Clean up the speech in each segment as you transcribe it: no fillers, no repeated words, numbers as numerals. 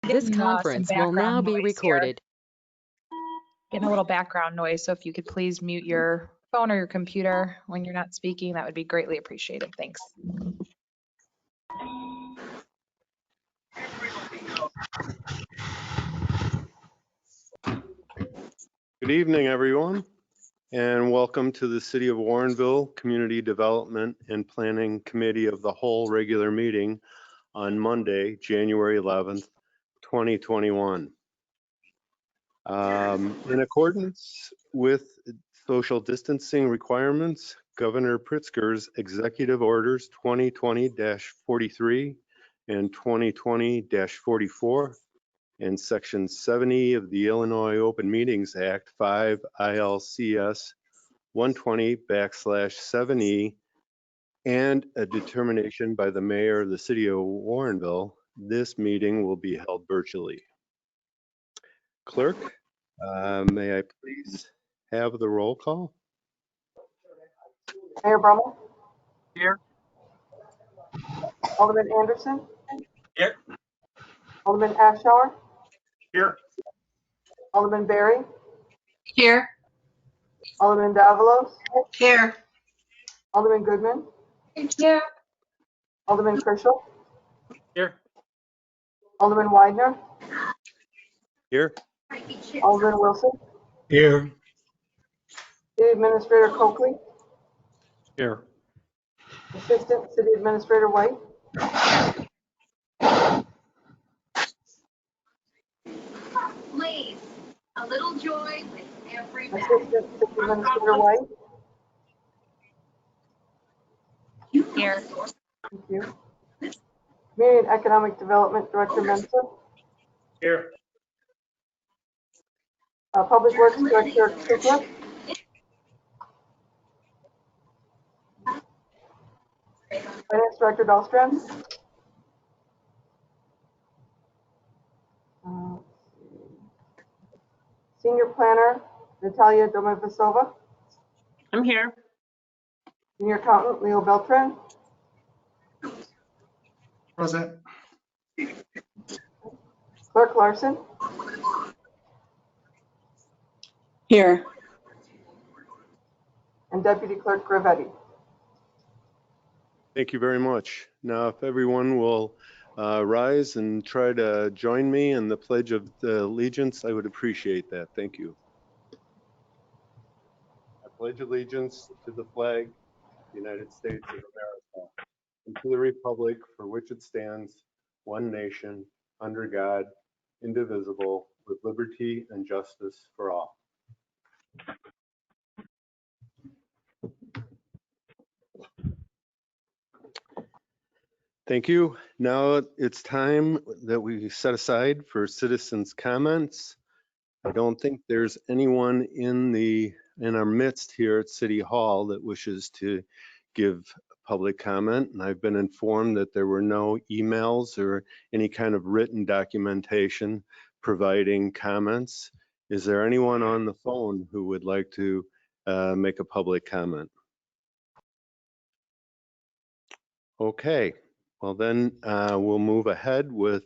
This Some conference will background now be noise recorded. Getting a little background noise, so if you could please mute your phone or your computer when you're not speaking, that would be greatly appreciated. Thanks. Good evening, everyone, and welcome to the City of Warrenville Community Development and Planning Committee of the Whole regular meeting on Monday, January 11th, 2021. In accordance with social distancing requirements, Governor Pritzker's Executive Orders 2020-43 and 2020-44 and Section 70 of the Illinois Open Meetings Act 5 ILCS 120/7E, and a determination by the mayor of the city of Warrenville, this meeting will be held virtually. Clerk, may I please have the roll call? Mayor Brummel? Here. Alderman Anderson? Here. Alderman Ashour? Here. Alderman Berry? Here. Alderman Davalos? Here. Alderman Goodman? Here. Alderman Krischel? Here. Alderman Widener? Here. Alderman Wilson? Here. City Administrator Coakley? Here. Assistant City Administrator White? Please, a little joy with every back. Assistant City Administrator White? Here. Thank you. Community and Economic Development Director Mensa? Here. Public Works Director Kukla? Finance Director Dahlstrom? Senior Planner Natalia Domavasova? I'm here. Senior Accountant Leo Beltran? Present. Clerk Larson? Here. And Deputy Clerk Gravetti. Thank you very much. Now, if everyone will rise and try to join me in the Pledge of Allegiance, I would appreciate that. Thank you. I pledge allegiance to the flag of the United States of America and to the republic for which it stands, one nation, under God, indivisible, with liberty and justice for all. Thank you. Now it's time that we set aside for citizens' comments. I don't think there's anyone in our midst here at City Hall that wishes to give public comment. And I've been informed that there were no emails or any kind of written documentation providing comments. Is there anyone on the phone who would like to make a public comment? Okay. Well, then we'll move ahead with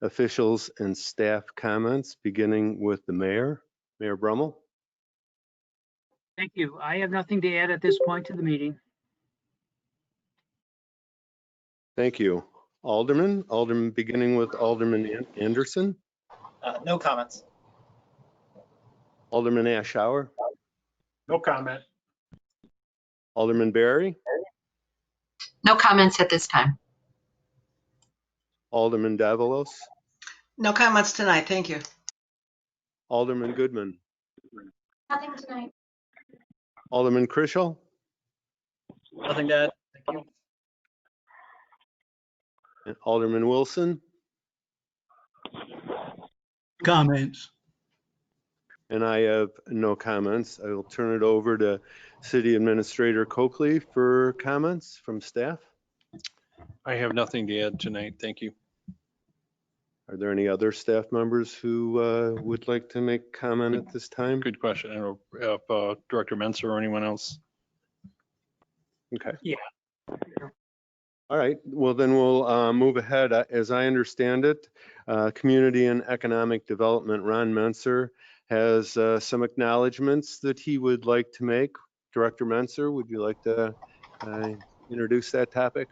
officials and staff comments, beginning with the mayor. Mayor Brummel. Thank you. I have nothing to add at this point to the meeting. Thank you. Alderman, beginning with Alderman Anderson. No comments. Alderman Ashour. No comment. Alderman Berry. No comments at this time. Alderman Davalos. No comments tonight. Thank you. Alderman Goodman. Nothing tonight. Alderman Krischel. Nothing to add. Thank you. And Alderman Wilson. Comments. And I have no comments. I will turn it over to City Administrator Coakley for comments from staff. I have nothing to add tonight. Thank you. Are there any other staff members who would like to make comment at this time? Good question. I don't know if Director Mensa or anyone else. Okay. Yeah. All right, well then we'll move ahead. As I understand it, Community and Economic Development, Ron Menser, has some acknowledgements that he would like to make. Director Menser, would you like to introduce that topic?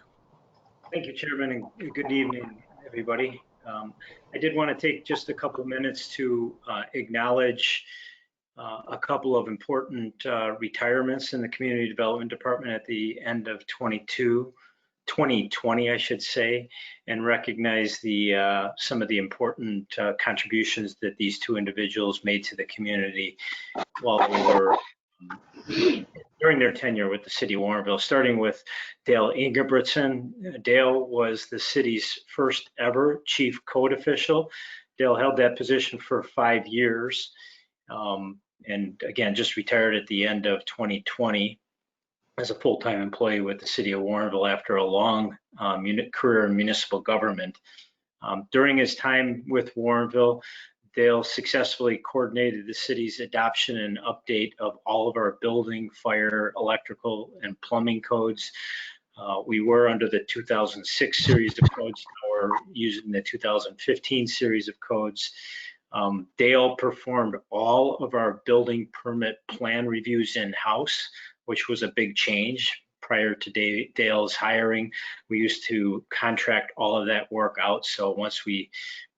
Thank you, Chairman, and good evening, everybody. I did want to take just a couple of minutes to acknowledge a couple of important retirements in the Community Development Department at the end of 2020, I should say, and recognize some of the important contributions that these two individuals made to the community while they were during their tenure with the city of Warrenville, starting with Dale Ingebrigtsen. Dale was the city's first ever chief code official. Dale held that position for 5 years, and again, just retired at the end of 2020 as a full-time employee with the city of Warrenville after a long career in municipal government. During his time with Warrenville, Dale successfully coordinated the city's adoption and update of all of our building, fire, electrical, and plumbing codes. We were under the 2006 series of codes, now we're using the 2015 series of codes. Dale performed all of our building permit plan reviews in-house, which was a big change. Prior to Dale's hiring, we used to contract all of that work out. So once we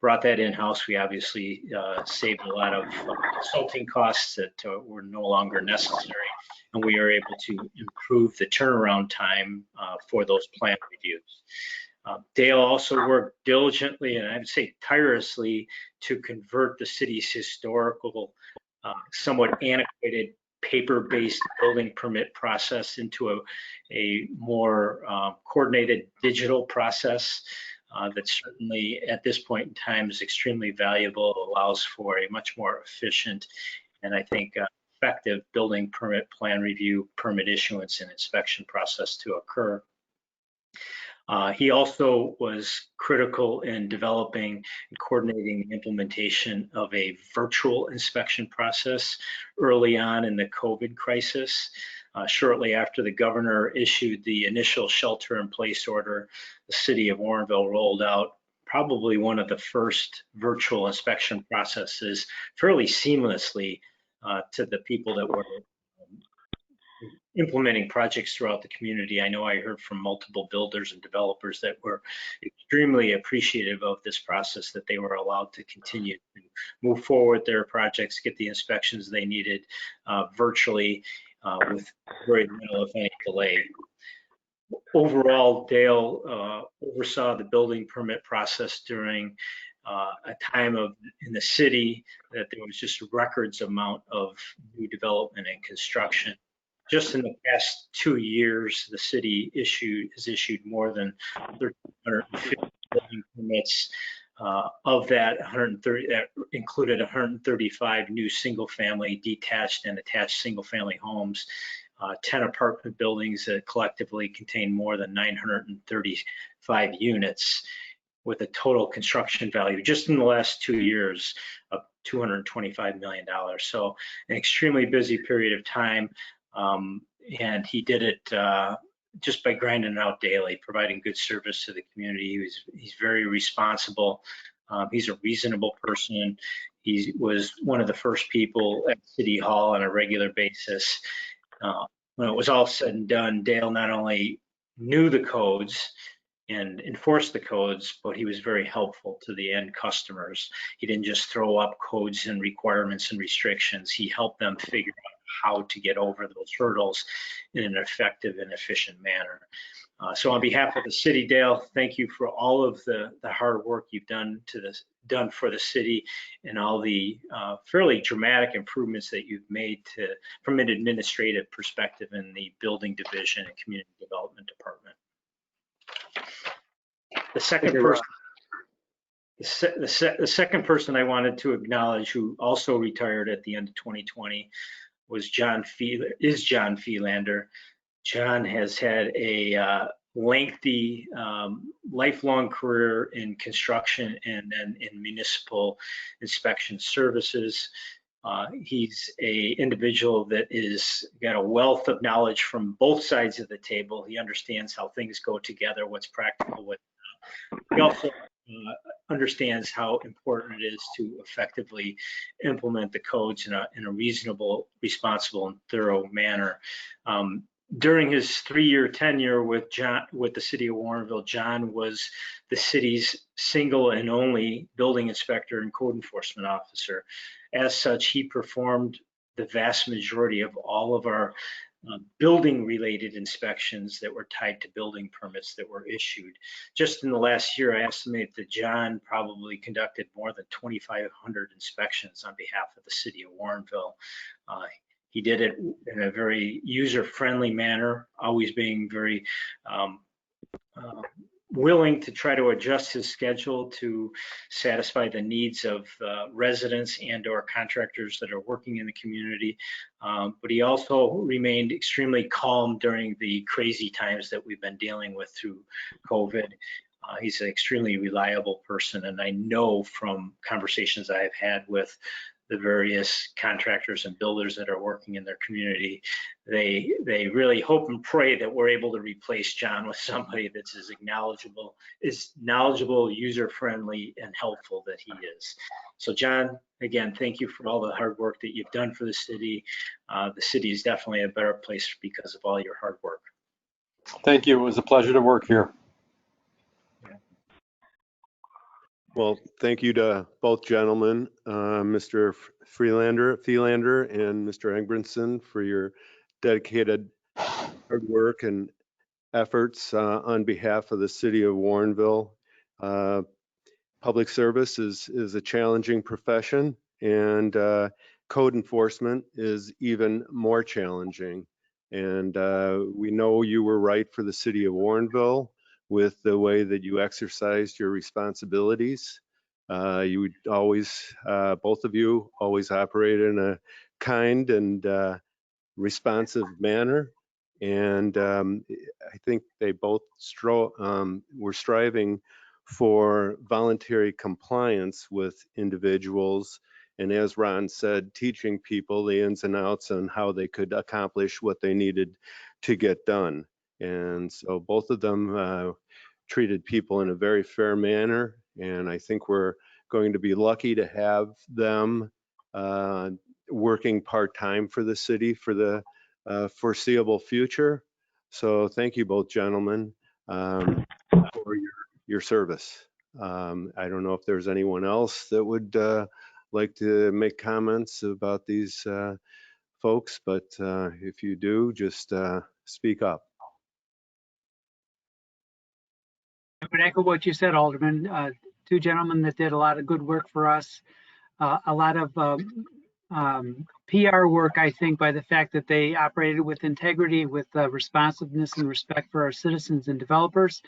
brought that in-house, we obviously saved a lot of consulting costs that were no longer necessary, and we are able to improve the turnaround time for those plan reviews. Dale also worked diligently, and I'd say tirelessly, to convert the city's historical, somewhat antiquated paper-based building permit process into a more coordinated digital process that certainly at this point in time is extremely valuable, allows for a much more efficient and I think effective building permit plan review, permit issuance, and inspection process to occur. He also was critical in developing and coordinating the implementation of a virtual inspection process early on in the COVID crisis. Shortly after the governor issued the initial shelter-in-place order, the city of Warrenville rolled out probably one of the first virtual inspection processes fairly seamlessly to the people that were implementing projects throughout the community. I know I heard from multiple builders and developers that were extremely appreciative of this process, that they were allowed to continue to move forward their projects, get the inspections they needed virtually with very little, if any, delay. Overall, Dale oversaw the building permit process during a time in the city that there was just records amount of new development and construction. Just in the past 2 years, the city has issued more than 1,350 building permits. Of that, 130 that included 135 new single-family detached and attached single-family homes, 10 apartment buildings that collectively contain more than 935 units, with a total construction value just in the last 2 years of $225 million. So an extremely busy period of time. And he did it just by grinding it out daily, providing good service to the community. He's very responsible. He's a reasonable person. He was one of the first people at City Hall on a regular basis. When it was all said and done, Dale not only knew the codes and enforced the codes, but he was very helpful to the end customers. He didn't just throw up codes and requirements and restrictions. He helped them figure out how to get over those hurdles in an effective and efficient manner. So on behalf of the city, Dale, thank you for all of the hard work you've done for the city and all the fairly dramatic improvements that you've made from an administrative perspective in the building division and community development department. The second person I wanted to acknowledge, who also retired at the end of 2020, was John Feelander. John has had a lengthy, lifelong career in construction and then in municipal inspection services. He's a individual that is got a wealth of knowledge from both sides of the table. He understands how things go together, what's practical, what not. He also understands how important it is to effectively implement the codes in a reasonable, responsible, and thorough manner. During his 3-year tenure with the city of Warrenville, John was the city's single and only building inspector and code enforcement officer. As such, he performed the vast majority of all of our building related inspections that were tied to building permits that were issued. Just in the last year, I estimate that John probably conducted more than 2,500 inspections on behalf of the city of Warrenville. He did it in a very user-friendly manner, always being very willing to try to adjust his schedule to satisfy the needs of residents and or contractors that are working in the community. But he also remained extremely calm during the crazy times that we've been dealing with through COVID. He's an extremely reliable person, and I know from conversations I've had with the various contractors and builders that are working in their community, they really hope and pray that we're able to replace John with somebody that's as knowledgeable, user-friendly, and helpful that he is. So John, again, thank you for all the hard work that you've done for the city. The city is definitely a better place because of all your hard work. Thank you. It was a pleasure to work here. Well, thank you to both gentlemen, Mr. Freelander and Mr. Engbranson, for your dedicated hard work and efforts on behalf of the city of Warrenville. Public service is a challenging profession, and code enforcement is even more challenging. And we know you were right for the city of Warrenville with the way that you exercised your responsibilities. You would always, both of you, always operate in a kind and responsive manner. And I think they both were striving for voluntary compliance with individuals. And as Ron said, teaching people the ins and outs on how they could accomplish what they needed to get done. And so both of them treated people in a very fair manner. And I think we're going to be lucky to have them working part-time for the city for the foreseeable future. So thank you both gentlemen for your service. I don't know if there's anyone else that would like to make comments about these folks, but if you do, just speak up. I would echo what you said, Alderman. Two gentlemen that did a lot of good work for us. A lot of PR work, I think, by the fact that they operated with integrity, with responsiveness and respect for our citizens and developers,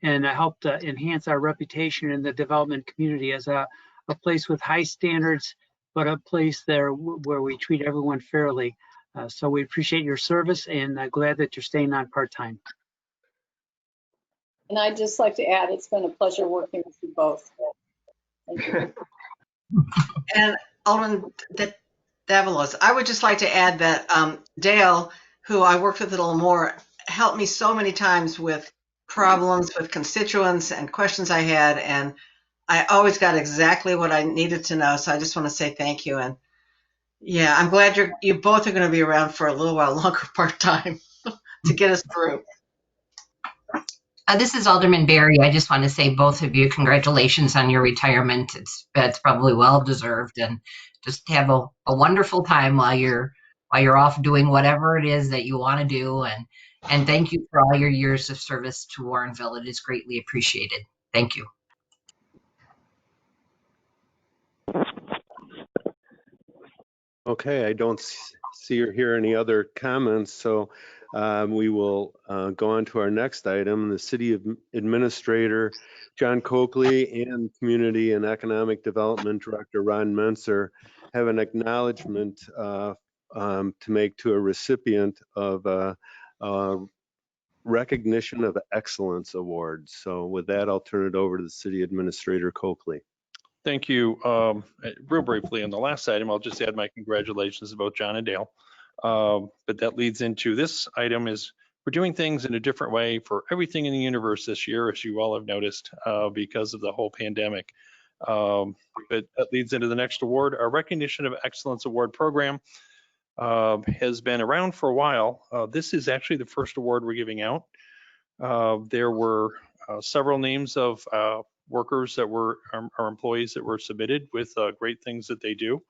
and helped enhance our reputation in the development community as a place with high standards, but a place there where we treat everyone fairly. So we appreciate your service, and glad that you're staying on part-time. And I'd just like to add, it's been a pleasure working with you both. Thank you. And Alderman Davalos, I would just like to add that Dale, who I worked with a little more, helped me so many times with problems with constituents and questions I had, and I always got exactly what I needed to know. So I just want to say thank you. And yeah, I'm glad you both are going to be around for a little while longer part-time to get us through. This is Alderman Barry. I just want to say both of you, congratulations on your retirement. It's probably well deserved, and just have a wonderful time while you're off doing whatever it is that you want to do. And thank you for all your years of service to Warrenville. It is greatly appreciated. Thank you. Okay, I don't see or hear any other comments, so we will go on to our next item. The City Administrator John Coakley and Community and Economic Development Director Ron Menser have an acknowledgement to make to a recipient of a Recognition of Excellence Award. So with that, I'll turn it over to the City Administrator Coakley. Thank you. Real briefly, on the last item, I'll just add my congratulations to both John and Dale. But that leads into this item is we're doing things in a different way for everything in the universe this year, as you all have noticed, because of the whole pandemic. But that leads into the next award. Our Recognition of Excellence Award program has been around for a while. This is actually the first award we're giving out. There were several names of workers that were our employees that were submitted with great things that they do.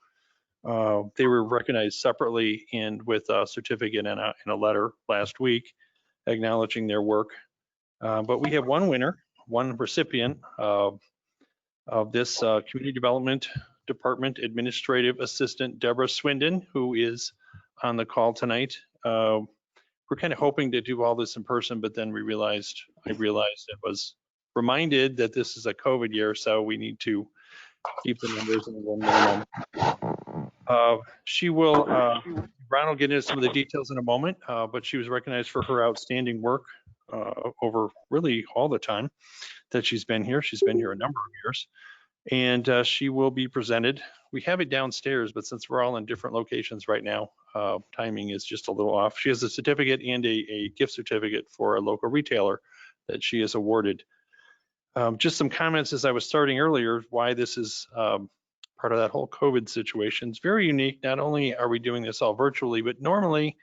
They were recognized separately and with a certificate and a letter last week acknowledging their work. But we have one winner, one recipient of this Community Development Department Administrative Assistant Deborah Swindon, who is on the call tonight. We're kind of hoping to do all this in person, but then I realized it was reminded that this is a COVID year, so we need to keep the numbers in the minimum. She will, Ron will get into some of the details in a moment, but she was recognized for her outstanding work over really all the time that she's been here. She's been here a number of years, and she will be presented. We have it downstairs, but since we're all in different locations right now, timing is just a little off. She has a certificate and a gift certificate for a local retailer that she is awarded. Just some comments as I was starting earlier, why this is part of that whole COVID situation. It's very unique. Not only are we doing this all virtually, but normally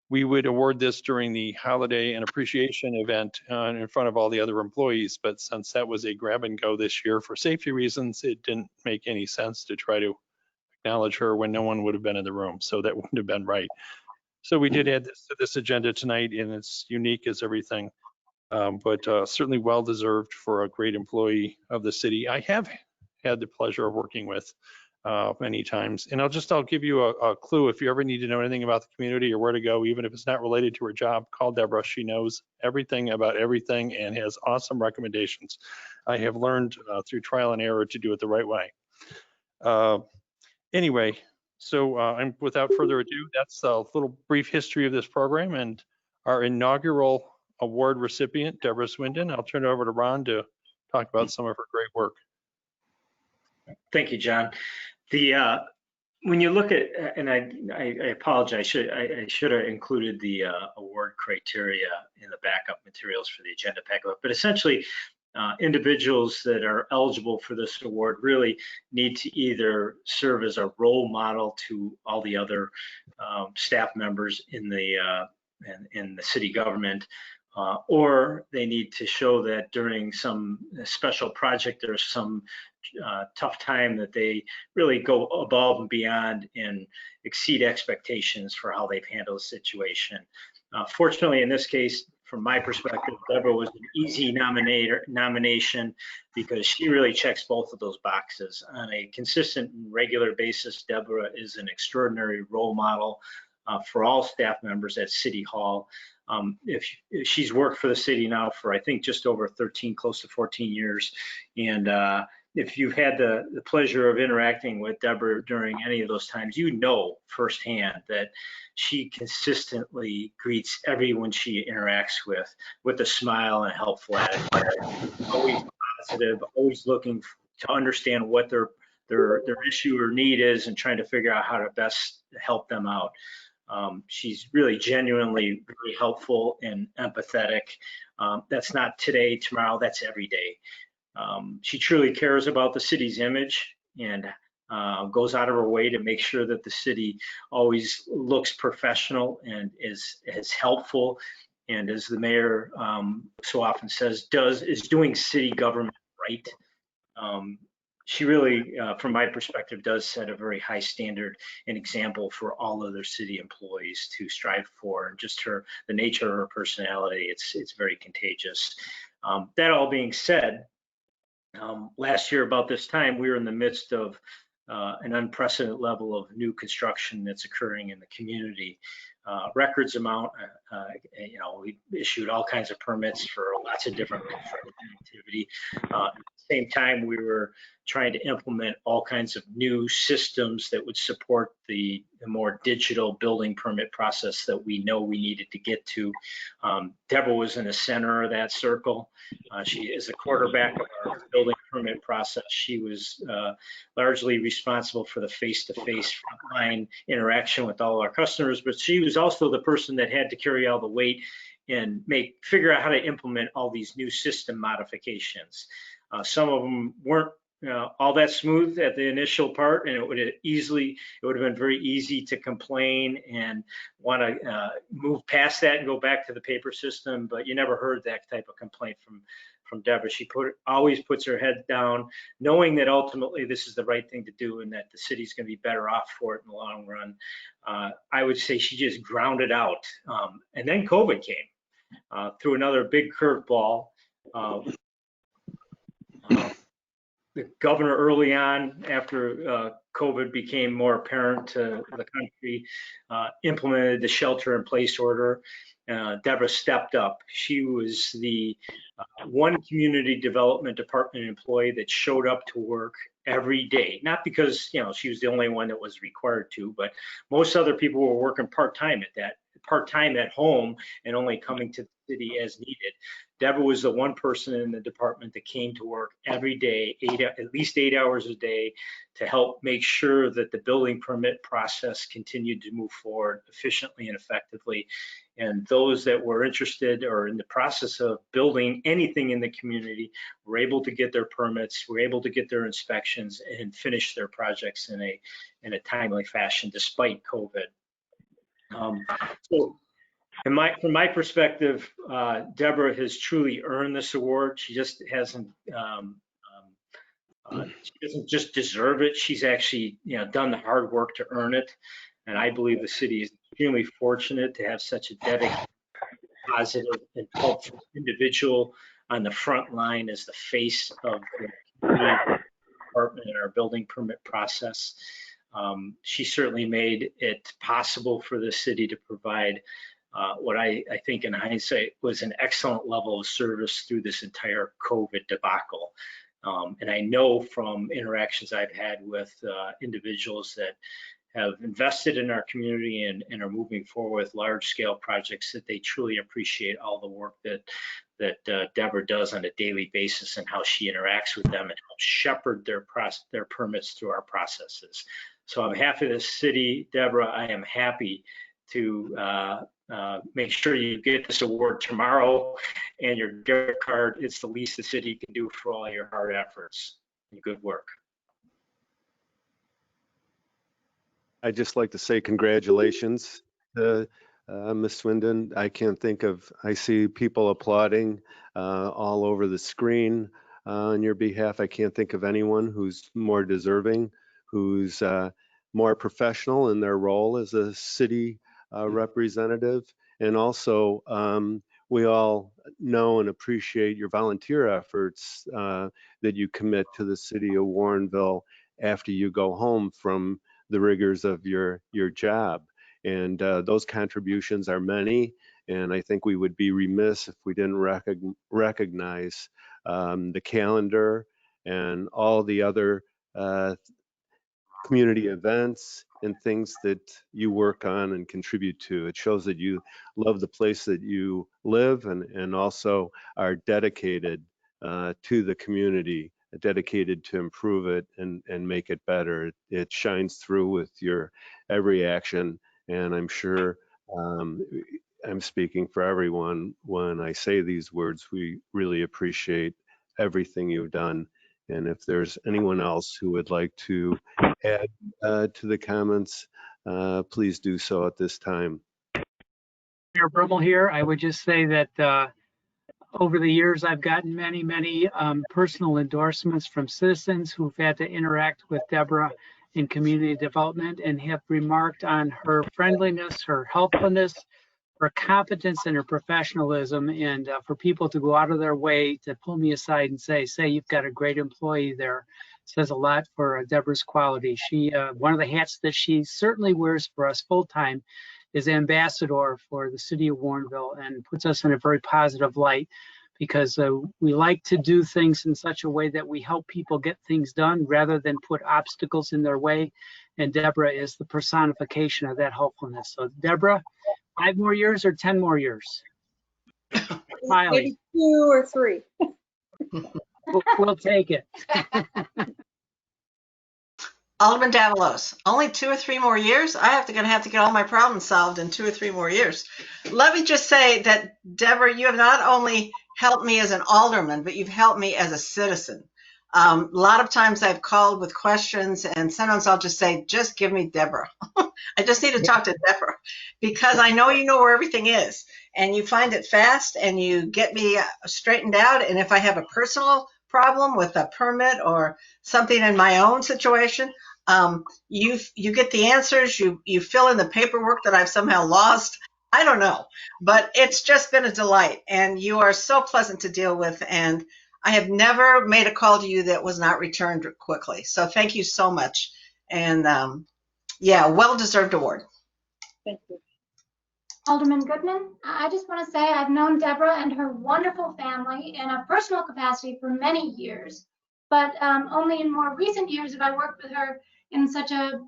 we would award this during the holiday and appreciation event in front of all the other employees. But since that was a grab and go this year for safety reasons, it didn't make any sense to try to acknowledge her when no one would have been in the room. So that wouldn't have been right. So we did add this to this agenda tonight, and it's unique as everything, but certainly well deserved for a great employee of the city. I have had the pleasure of working with many times. And I'll give you a clue. If you ever need to know anything about the community or where to go, even if it's not related to her job, call Deborah. She knows everything about everything and has awesome recommendations. I have learned through trial and error to do it the right way. Anyway, so I'm without further ado, that's a little brief history of this program and our inaugural award recipient, Deborah Swindon. I'll turn it over to Ron to talk about some of her great work. Thank you, John. When you look at, and I apologize, I should have included the award criteria in the backup materials for the agenda packet, but essentially individuals that are eligible for this award really need to either serve as a role model to all the other staff members in the city government, or they need to show that during some special project or some tough time that they really go above and beyond and exceed expectations for how they've handled the situation. Fortunately, in this case, from my perspective, Deborah was an easy nomination because she really checks both of those boxes. On a consistent and regular basis, Deborah is an extraordinary role model for all staff members at City Hall. If she's worked for the city now for, I think, just over 13, close to 14 years. And if you've had the pleasure of interacting with Deborah during any of those times, you know firsthand that she consistently greets everyone she interacts with a smile and a helpful attitude. Always positive, always looking to understand what their issue or need is and trying to figure out how to best help them out. She's really genuinely very helpful and empathetic. That's not today, tomorrow, that's every day. She truly cares about the city's image and goes out of her way to make sure that the city always looks professional and is helpful. And as the mayor so often says, is doing city government right. She really, from my perspective, does set a very high standard and example for all other city employees to strive for. And just the nature of her personality, it's very contagious. That all being said, last year about this time, we were in the midst of an unprecedented level of new construction that's occurring in the community. records amount. You know, we issued all kinds of permits for lots of different construction activity. At the same time, we were trying to implement all kinds of new systems that would support the more digital building permit process that we know we needed to get to. Deborah was in the center of that circle. She is the quarterback of our building permit process. She was largely responsible for the face-to-face frontline interaction with all our customers, but she was also the person that had to carry all the weight and figure out how to implement all these new system modifications. Some of them weren't all that smooth at the initial part, and it would have been very easy to complain and want to move past that and go back to the paper system, but you never heard that type of complaint from Deborah. She always puts her head down, knowing that ultimately this is the right thing to do and that the city's going to be better off for it in the long run. I would say she just grounded out. And then COVID came through another big curveball. The governor early on, after COVID became more apparent to the country, implemented the shelter-in-place order. Deborah stepped up. She was the one community development department employee that showed up to work every day. Not because she was the only one that was required to, but most other people were working part-time at home and only coming to the city as needed. Deborah was the one person in the department that came to work every day, at least 8 hours a day, to help make sure that the building permit process continued to move forward efficiently and effectively. And those that were interested or in the process of building anything in the community were able to get their permits, were able to get their inspections and finish their projects in a timely fashion despite COVID. So from my perspective, Deborah has truly earned this award. She just hasn't, she doesn't just deserve it. She's actually, done the hard work to earn it. And I believe the city is extremely fortunate to have such a dedicated, positive, and helpful individual on the front line as the face of the community department in our building permit process. She certainly made it possible for the city to provide what I think in hindsight was an excellent level of service through this entire COVID debacle. And I know from interactions I've had with individuals that have invested in our community and are moving forward with large scale projects that they truly appreciate all the work that Deborah does on a daily basis and how she interacts with them and helps shepherd their permits through our processes. So on behalf of the city, Deborah, I am happy to make sure you get this award tomorrow and your gift card. It's the least the city can do for all your hard efforts and good work. I'd just like to say congratulations to Ms. Swindon. I see people applauding all over the screen on your behalf. I can't think of anyone who's more deserving, who's more professional in their role as a city representative. And also, we all know and appreciate your volunteer efforts that you commit to the city of Warrenville after you go home from the rigors of your job. And those contributions are many, and I think we would be remiss if we didn't recognize the calendar and all the other community events and things that you work on and contribute to. It shows that you love the place that you live and also are dedicated to the community, dedicated to improve it and make it better. It shines through with your every action, and I'm sure I'm speaking for everyone when I say these words. We really appreciate everything you've done. And if there's anyone else who would like to add to the comments, please do so at this time. Mayor Brummel here. I would just say that over the years, I've gotten many personal endorsements from citizens who've had to interact with Deborah in community development and have remarked on her friendliness, her helpfulness, her competence, and her professionalism. And for people to go out of their way to pull me aside and say, you've got a great employee there, says a lot for Deborah's quality. She, one of the hats that she certainly wears for us full time is ambassador for the city of Warrenville and puts us in a very positive light because we like to do things in such a way that we help people get things done rather than put obstacles in their way. And Deborah is the personification of that helpfulness. So Deborah, 5 more years or 10 more years? Smiley. Maybe 2 or 3. We'll take it. Alderman Davalos, only 2 or 3 more years? Gonna have to get all my problems solved in 2 or 3 more years. Let me just say that, Deborah, you have not only helped me as an alderman, but you've helped me as a citizen. A lot of times I've called with questions, and sometimes I'll just say, just give me Deborah. I just need to talk to Deborah because I know you know where everything is, and you find it fast, and you get me straightened out. And if I have a personal problem with a permit or something in my own situation, you get the answers. You fill in the paperwork that I've somehow lost. I don't know, but it's just been a delight, and you are so pleasant to deal with. And I have never made a call to you that was not returned quickly. So thank you so much. And yeah, well-deserved award. Thank you. Alderman Goodman, I just want to say I've known Deborah and her wonderful family in a personal capacity for many years, but only in more recent years have I worked with her in such a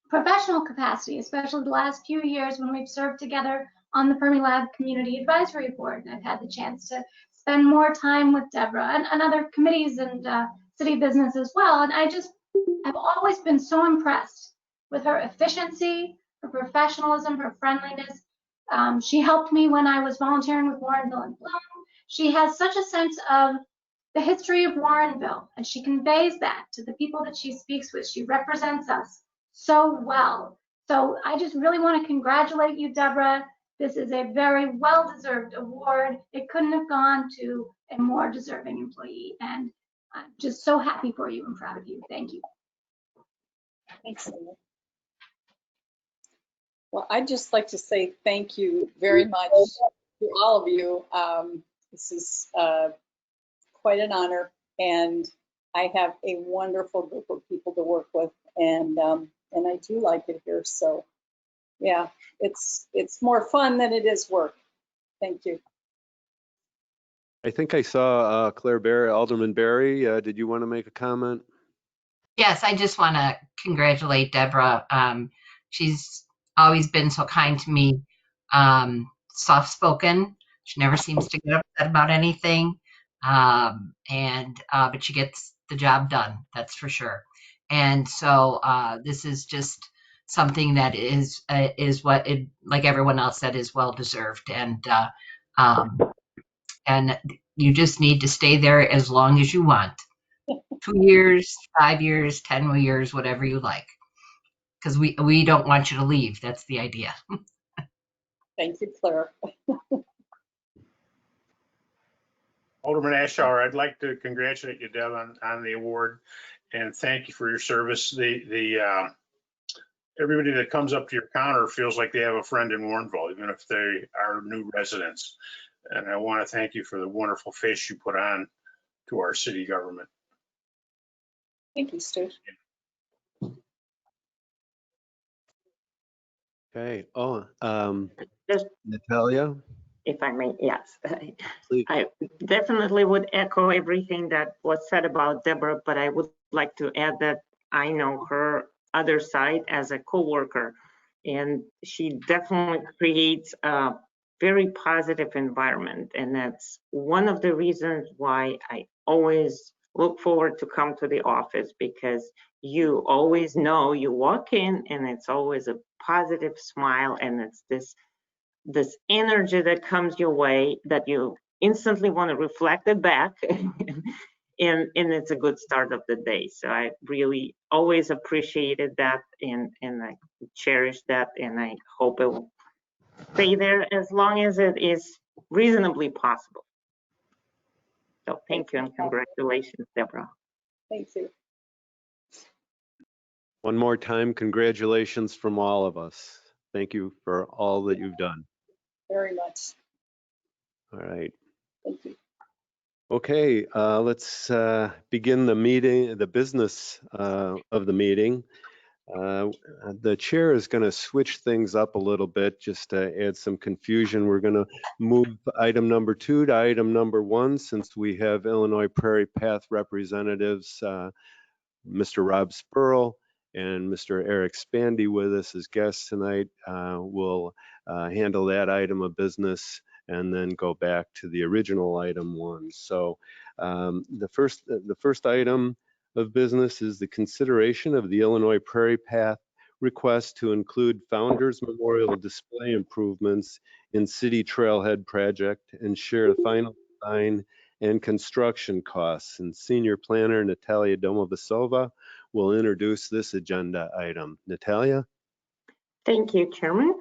professional capacity, especially the last few years when we've served together on the Fermilab Community Advisory Board. And I've had the chance to spend more time with Deborah and other committees and city business as well. And I just have always been so impressed with her efficiency, her professionalism, her friendliness. She helped me when I was volunteering with Warrenville and Bloom. She has such a sense of the history of Warrenville, and she conveys that to the people that she speaks with. She represents us so well. So I just really want to congratulate you, Deborah. This is a very well-deserved award. It couldn't have gone to a more deserving employee, and I'm just so happy for you and proud of you. Thank you. Thanks, Linda. Well, I'd just like to say thank you very much to all of you. This is quite an honor, and I have a wonderful group of people to work with, and I do like it here. So, yeah, it's more fun than it is work. Thank you. I think I saw Claire Barry, Alderman Barry. Did you want to make a comment? Yes, I just want to congratulate Deborah. She's always been so kind to me, soft-spoken. She never seems to get upset about anything, but she gets the job done, that's for sure. And so this is just something that is what it, like everyone else said, is well-deserved. And you just need to stay there as long as you want. 2 years, 5 years, 10 years, whatever you like. Because we don't want you to leave. That's the idea. Thank you, Claire. Alderman Ashour, I'd like to congratulate you, Deb, on the award, and thank you for your service. Everybody that comes up to your counter feels like they have a friend in Warrenville, even if they are new residents. And I want to thank you for the wonderful face you put on to our city government. Thank you, Stu. Okay. Oh, Just, Natalia, if I may, yes. please. I definitely would echo everything that was said about Deborah, but I would like to add that I know her other side as a coworker, and she definitely creates a very positive environment. And that's one of the reasons why I always look forward to come to the office, because you always know you walk in and it's always a positive smile, and it's this energy that comes your way that you instantly want to reflect it back. and it's a good start of the day. So I really always appreciated that, and I cherish that, and I hope it will stay there as long as it is reasonably possible. So thank you and congratulations, Deborah. Thank you. One more time, congratulations from all of us. Thank you for all that you've done. Very much. All right. Thank you. Okay, let's begin the meeting, the business of the meeting. The chair is going to switch things up a little bit just to add some confusion. We're going to move item number 2 to item number 1 since we have Illinois Prairie Path representatives, Mr. Rob Spurl and Mr. Eric Spandy with us as guests tonight. We'll handle that item of business and then go back to the original item 1. So the first item of business is the consideration of the Illinois Prairie Path request to include Founders Memorial display improvements in City Trailhead project and share the final design and construction costs. And Senior Planner Natalia Domovasova will introduce this agenda item. Natalia? Thank you, Chairman.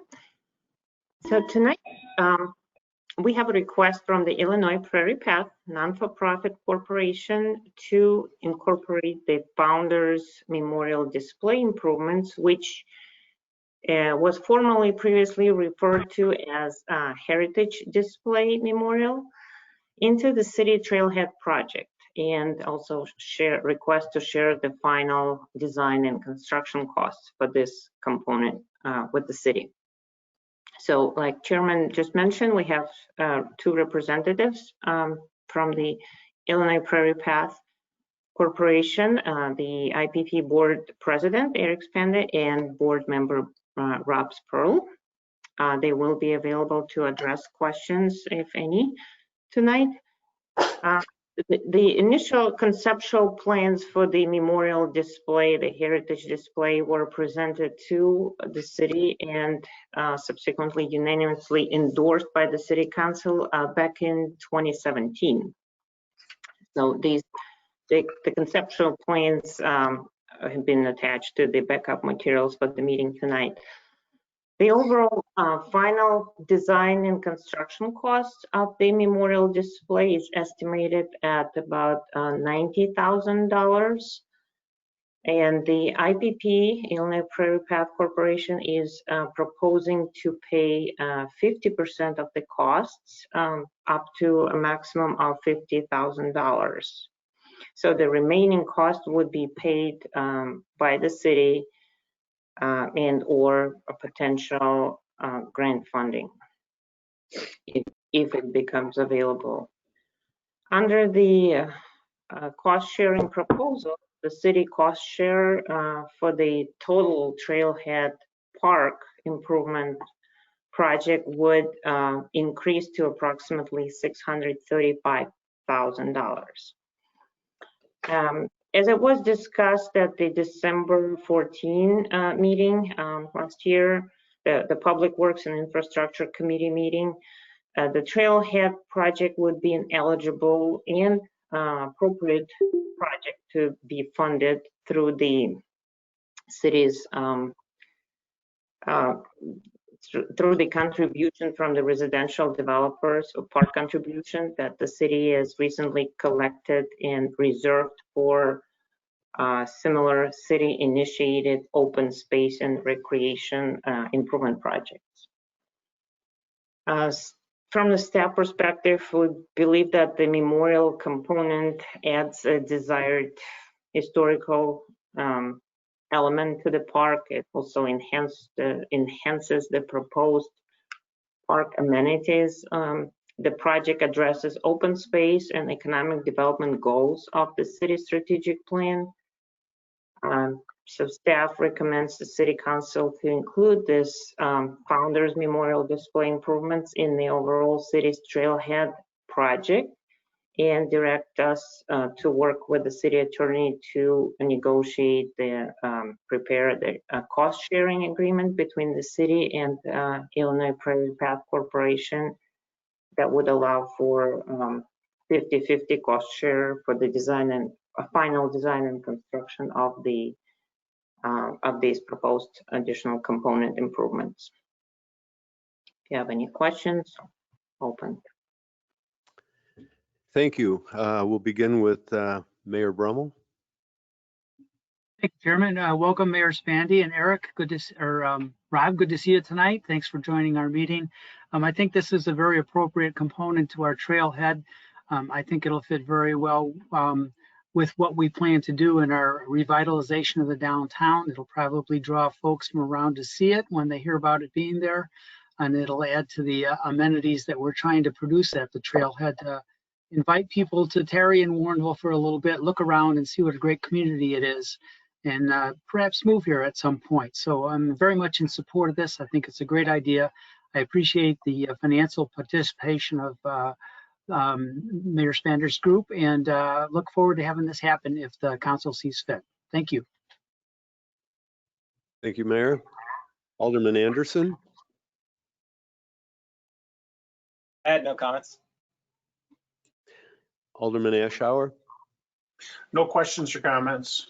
So tonight, we have a request from the Illinois Prairie Path non-for-profit corporation to incorporate the Founders Memorial display improvements, which was formerly previously referred to as Heritage Display Memorial, into the City Trailhead project, and also request to share the final design and construction costs for this component with the city. So like Chairman just mentioned, we have 2 representatives from the Illinois Prairie Path Corporation, the IPP Board President, Eric Spandy, and Board Member Rob Spurl. They will be available to address questions, if any, tonight. The initial conceptual plans for the memorial display, the heritage display, were presented to the city and subsequently unanimously endorsed by the City Council back in 2017. So the conceptual plans have been attached to the backup materials for the meeting tonight. The overall final design and construction cost of the memorial display is estimated at about $90,000. And the IPP, Illinois Prairie Path Corporation, is proposing to pay 50% of the costs up to a maximum of $50,000. So the remaining cost would be paid by the city and or a potential grant funding if it becomes available. Under the cost sharing proposal, the city cost share for the total trailhead park improvement project would increase to approximately $635,000. As it was discussed at the December 14 meeting last year, the Public Works and Infrastructure Committee meeting, the trailhead project would be an eligible and appropriate project to be funded through the city's through the contribution from the residential developers or park contribution that the city has recently collected and reserved for similar city initiated open space and recreation improvement projects. From the staff perspective, we believe that the memorial component adds a desired historical element to the park. It also enhances the proposed park amenities. The project addresses open space and economic development goals of the city strategic plan. So staff recommends the City Council to include this Founders Memorial display improvements in the overall city's trailhead project and direct us to work with the city attorney to negotiate prepare the cost sharing agreement between the city and Illinois Prairie Path Corporation that would allow for 50-50 cost share for the design and final design and construction of these proposed additional component improvements. If you have any questions, open. Thank you. We'll begin with Mayor Brummel. Thank you, Chairman. Welcome, Mayor Spandy and Eric. Rob, good to see you tonight. Thanks for joining our meeting. I think this is a very appropriate component to our trailhead. I think it'll fit very well with what we plan to do in our revitalization of the downtown. It'll probably draw folks from around to see it when they hear about it being there. And it'll add to the amenities that we're trying to produce at the trailhead to invite people to tarry in Warrenville for a little bit, look around and see what a great community it is, and perhaps move here at some point. So I'm very much in support of this. I think it's a great idea. I appreciate the financial participation of Mayor Spander's group, and look forward to having this happen if the council sees fit. Thank you. Thank you, Mayor. Alderman Anderson. I had no comments. Alderman Ashour. No questions or comments.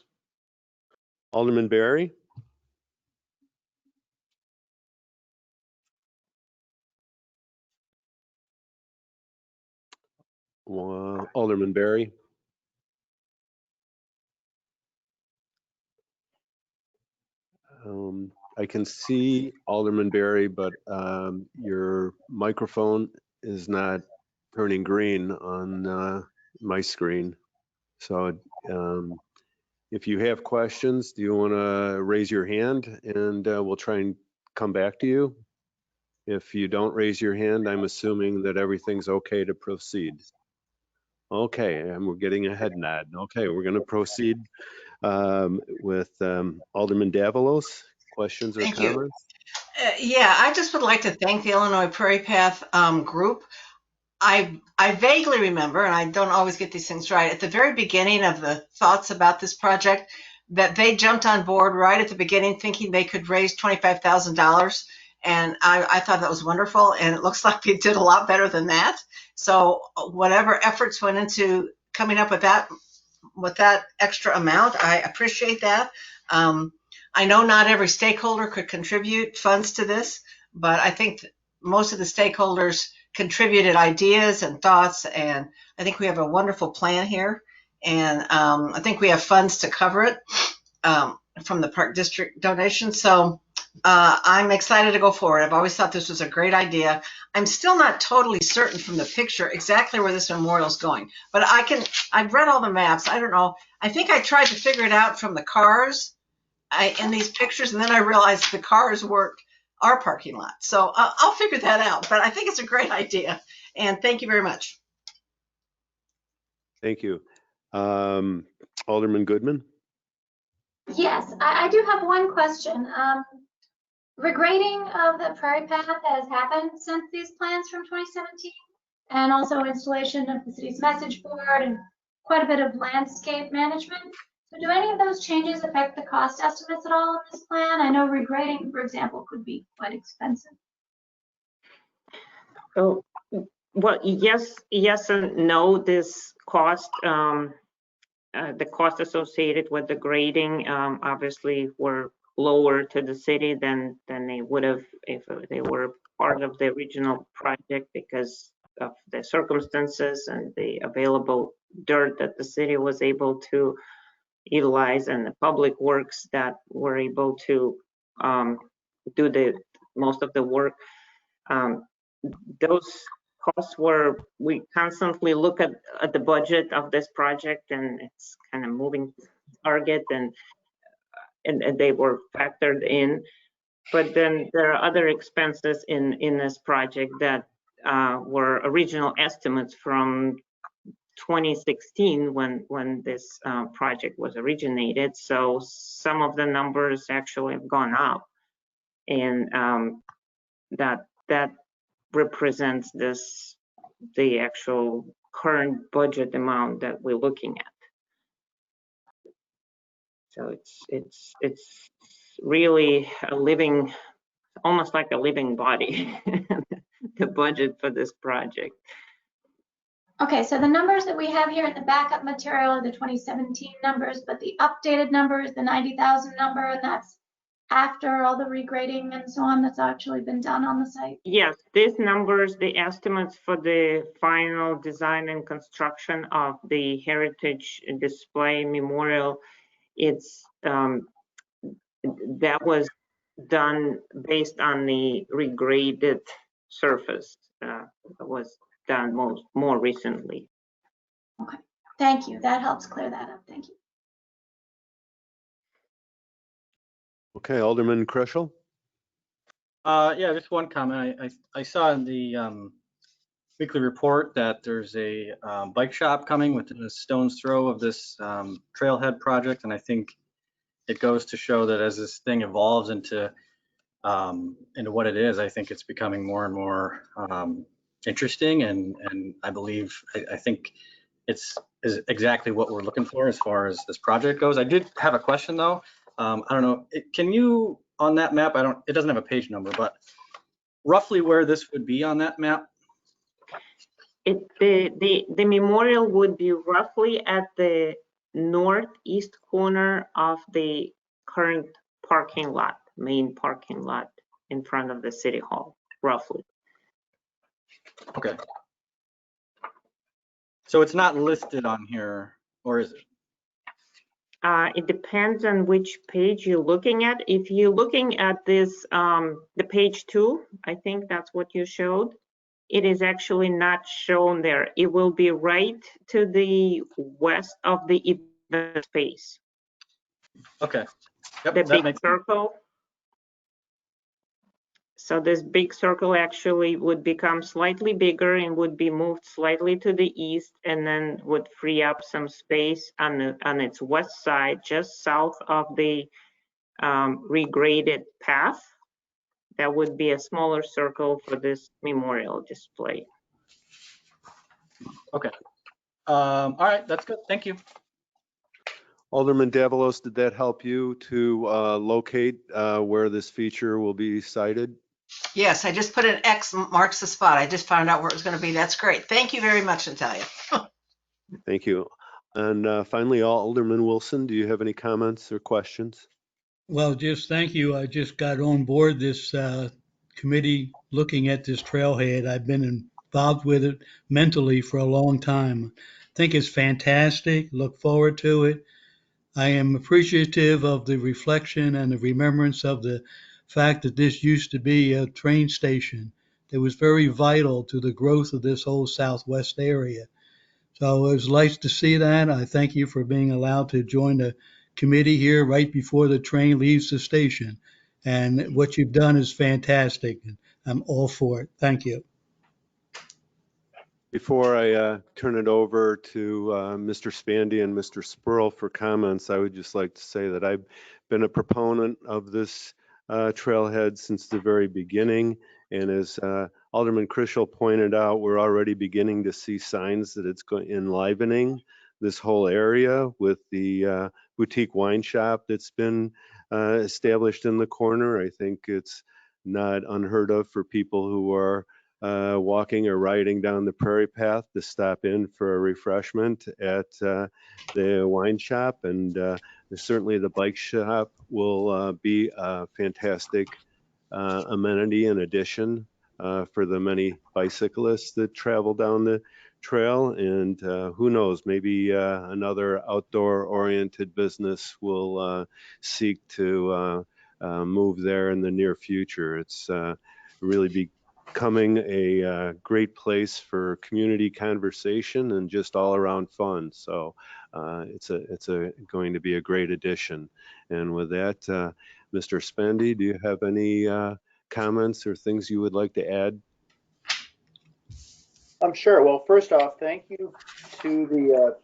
Alderman Barry. Alderman Barry. I can see Alderman Barry, but your microphone is not turning green on my screen. So if you have questions, do you want to raise your hand and we'll try and come back to you? If you don't raise your hand, I'm assuming that everything's okay to proceed. Okay, and we're getting a head nod. Okay, we're going to proceed with Alderman Davalos. Questions or Thank you. comments? Yeah, I just would like to thank the Illinois Prairie Path group. I vaguely remember, and I don't always get these things right, at the very beginning of the thoughts about this project, that they jumped on board right at the beginning thinking they could raise $25,000. And I thought that was wonderful. And it looks like they did a lot better than that. So whatever efforts went into coming up with that extra amount, I appreciate that. I know not every stakeholder could contribute funds to this, but I think most of the stakeholders contributed ideas and thoughts, and I think we have a wonderful plan here. And I think we have funds to cover it from the Park District donation. So I'm excited to go forward. I've always thought this was a great idea. I'm still not totally certain from the picture exactly where this memorial is going, but I've read all the maps. I don't know. I think I tried to figure it out from the cars in these pictures, and then I realized the cars weren't our parking lot. So I'll figure that out, but I think it's a great idea. And thank you very much. Thank you. Alderman Goodman. Yes, I do have one question. Regrading of the Prairie Path has happened since these plans from 2017, and also installation of the city's message board and quite a bit of landscape management. So do any of those changes affect the cost estimates at all in this plan? I know regrading, for example, could be quite expensive. Oh, well, yes and no. This cost, the cost associated with the grading, obviously were lower to the city than they would have if they were part of the original project because of the circumstances and the available dirt that the city was able to utilize and the public works that were able to do the most of the work. Those costs we constantly look at the budget of this project, and it's kind of moving target, and they were factored in. But then there are other expenses in this project that were original estimates from 2016 when this project was originated. So some of the numbers actually have gone up, and that represents the actual current budget amount that we're looking at. So it's really a living, almost like a living body, the budget for this project. Okay, so the numbers that we have here in the backup material are the 2017 numbers, but the updated number is the 90,000 number, and that's after all the regrading and so on that's actually been done on the site? Yes, these numbers, the estimates for the final design and construction of the Heritage Display Memorial, it's that was done based on the regraded surface that was done more recently. Okay, Thank you. That helps clear that up. Thank you. Okay, Alderman Kreshel. Yeah, just one comment. I saw in the weekly report that there's a bike shop coming within a stone's throw of this trailhead project, and I think it goes to show that as this thing evolves into what it is, I think it's becoming more and more interesting, and I believe I think it's is exactly what we're looking for as far as this project goes. I did have a question though. I don't know. Can you on that map? It doesn't have a page number, but roughly where this would be on that map? The memorial would be roughly at the northeast corner of the current parking lot, main parking lot in front of the city hall, roughly. Okay. So it's not listed on here, or is it? It depends on which page you're looking at. If you're looking at this, the page 2, I think that's what you showed. It is actually not shown there. It will be right to the west of the event space. Okay. Yep, The that big makes sense. circle. So this big circle actually would become slightly bigger and would be moved slightly to the east, and then would free up some space on its west side, just south of the regraded path. That would be a smaller circle for this memorial display. Okay. All right, that's good. Thank you. Alderman Davalos, did that help you to locate where this feature will be sited? Yes, I just put an X marks the spot. I just found out where it was going to be. That's great. Thank you very much, Natalia. Thank you. And finally, Alderman Wilson, do you have any comments or questions? Well, just thank you. I just got on board this committee looking at this trailhead. I've been involved with it mentally for a long time. I think it's fantastic. Look forward to it. I am appreciative of the reflection and the remembrance of the fact that this used to be a train station that was very vital to the growth of this whole southwest area. So it was nice to see that. I thank you for being allowed to join the committee here right before the train leaves the station. And what you've done is fantastic. I'm all for it. Thank you. Before I turn it over to Mr. Spandy and Mr. Spurl for comments, I would just like to say that I've been a proponent of this trailhead since the very beginning. And as Alderman Kreshel pointed out, we're already beginning to see signs that it's enlivening this whole area with the boutique wine shop that's been established in the corner. I think it's not unheard of for people who are walking or riding down the prairie path to stop in for a refreshment at the wine shop. And certainly the bike shop will be a fantastic amenity and addition for the many bicyclists that travel down the trail. And who knows, maybe another outdoor oriented business will seek to move there in the near future. It's really becoming a great place for community conversation and just all around fun. So it's going to be a great addition. And with that, Mr. Spandy, do you have any comments or things you would like to add? I'm sure. Well, first off, thank you to the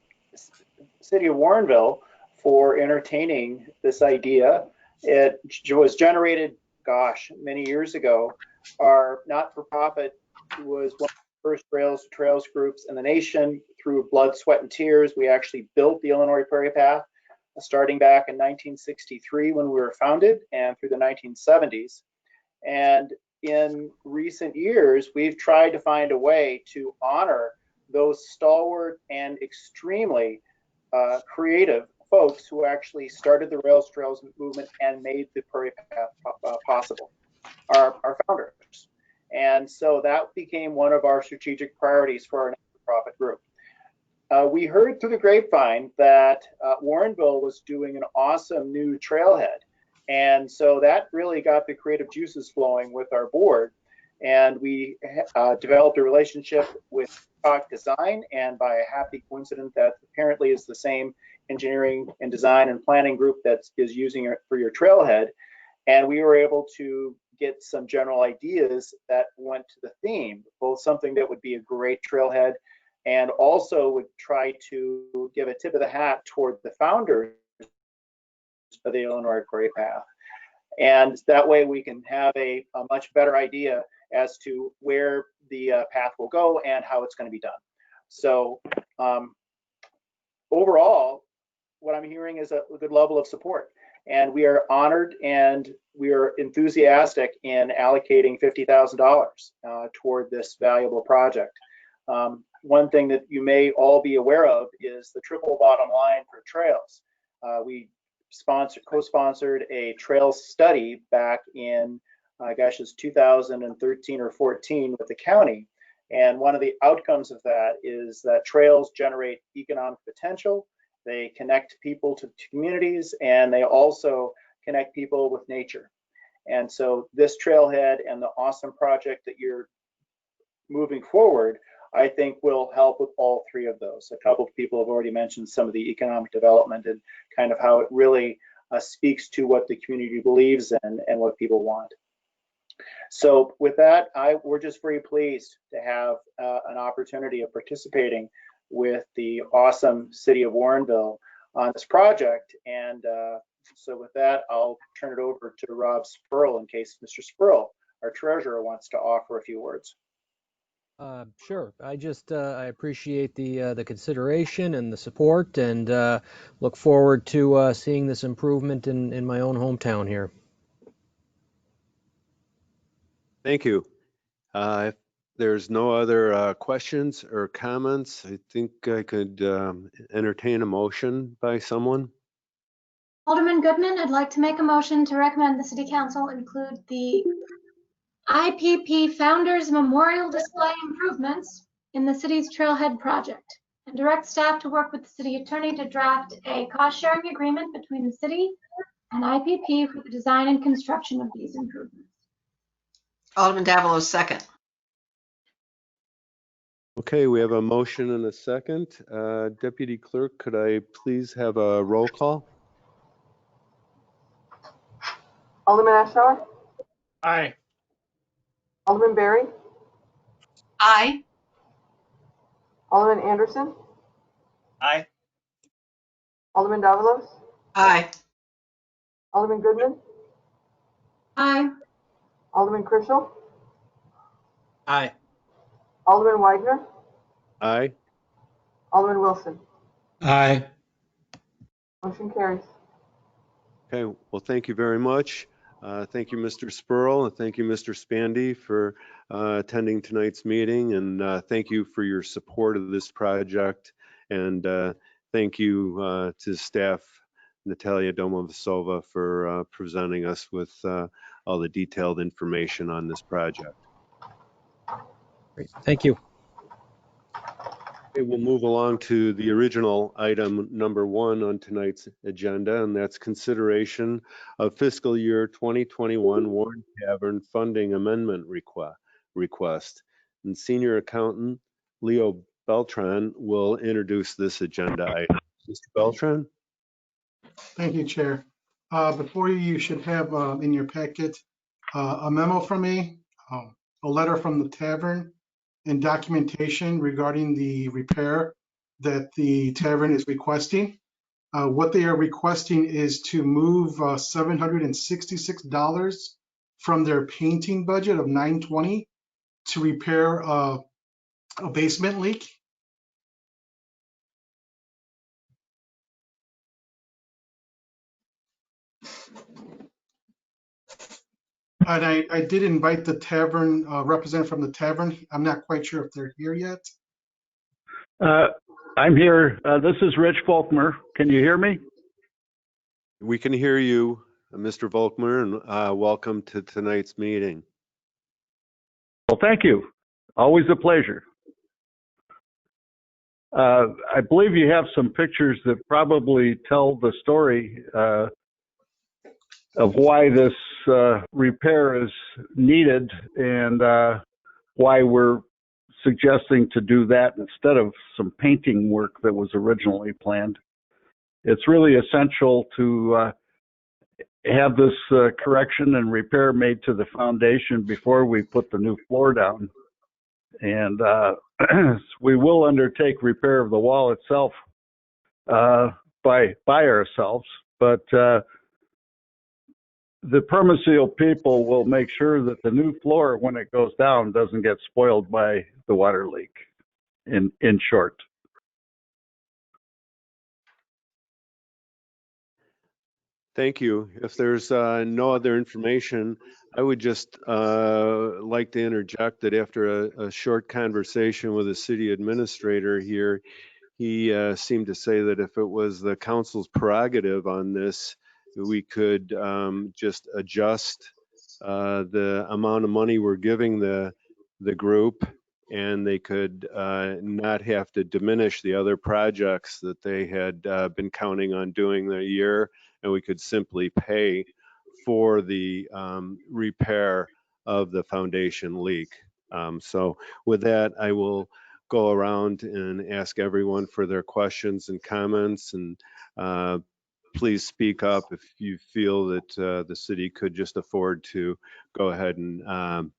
city of Warrenville for entertaining this idea. It was generated, gosh, many years ago. Our not-for-profit was one of the first trails groups in the nation. Through blood, sweat, and tears, we actually built the Illinois Prairie Path, starting back in 1963 when we were founded, and through the 1970s. And in recent years, we've tried to find a way to honor those stalwart and extremely creative folks who actually started the Rails Trails movement and made the Prairie Path possible, our founders. And so that became one of our strategic priorities for our not-for-profit group. We heard through the grapevine that Warrenville was doing an awesome new trailhead. And so that really got the creative juices flowing with our board. And we developed a relationship with Talk Design, and by a happy coincidence, that apparently is the same engineering and design and planning group that is using it for your trailhead. And we were able to get some general ideas that went to the theme, both something that would be a great trailhead and also would try to give a tip of the hat toward the founders of the Illinois Quarry Path. And that way we can have a much better idea as to where the path will go and how it's going to be done. So overall, what I'm hearing is a good level of support. And we are honored and we are enthusiastic in allocating $50,000 toward this valuable project. One thing that you may all be aware of is the triple bottom line for trails. We co-sponsored a trail study back in, gosh, it's 2013 or 14 with the county. And one of the outcomes of that is that trails generate economic potential. They connect people to communities, and they also connect people with nature. And so this trailhead and the awesome project that you're moving forward, I think will help with all three of those. A couple of people have already mentioned some of the economic development and kind of how it really speaks to what the community believes in and what people want. So with that, we're just very pleased to have an opportunity of participating with the awesome city of Warrenville on this project. And so with that, I'll turn it over to Rob Spurl in case Mr. Spurl, our treasurer, wants to offer a few words. Sure. I appreciate the consideration and the support, and look forward to seeing this improvement in my own hometown here. Thank you. If there's no other questions or comments, I think I could entertain a motion by someone. Alderman Goodman, I'd like to make a motion to recommend the City Council include the IPP Founders Memorial Display improvements in the city's trailhead project, and direct staff to work with the city attorney to draft a cost-sharing agreement between the city and IPP for the design and construction of these improvements. Alderman Davalos, second. Okay, we have a motion and a second. Deputy Clerk, could I please have a roll call? Alderman Ashour? Aye. Alderman Berry? Aye. Alderman Anderson? Aye. Alderman Davalos? Aye. Alderman Goodman? Aye. Alderman Krischel? Aye. Alderman Weidner? Aye. Alderman Wilson? Aye. Motion carries. Okay, well, thank you very much. Thank you, Mr. Spurl, and thank you, Mr. Spandy, for attending tonight's meeting, and thank you for your support of this project, and thank you to staff, Natalia Domovsova, for presenting us with all the detailed information on this project. Great. Thank you. Okay, we'll move along to the original item number 1 on tonight's agenda, and that's consideration of fiscal year 2021 Warren Tavern funding amendment request. And Senior Accountant Leo Beltran will introduce this agenda item. Mr. Beltran? Thank you, Chair. Before you should have in your packet a memo from me, a letter from the tavern, and documentation regarding the repair that the tavern is requesting. What they are requesting is to move $766 from their painting budget of $920 to repair a basement leak. And I did invite the tavern representative from the tavern. I'm not quite sure if they're here yet. I'm here. This is Rich Volkmer. Can you hear me? We can hear you, Mr. Volkmer, and welcome to tonight's meeting. Well, thank you. Always a pleasure. I believe you have some pictures that probably tell the story of why this repair is needed and why we're suggesting to do that instead of some painting work that was originally planned. It's really essential to have this correction and repair made to the foundation before we put the new floor down. And we will undertake repair of the wall itself by ourselves, but the Permaseal people will make sure that the new floor, when it goes down, doesn't get spoiled by the water leak, in short. Thank you. If there's no other information, I would just like to interject that after a short conversation with the city administrator here, he seemed to say that if it was the council's prerogative on this, we could just adjust the amount of money we're giving the group, and they could not have to diminish the other projects that they had been counting on doing the year, and we could simply pay for the repair of the foundation leak. So with that, I will go around and ask everyone for their questions and comments, and please speak up if you feel that the city could just afford to go ahead and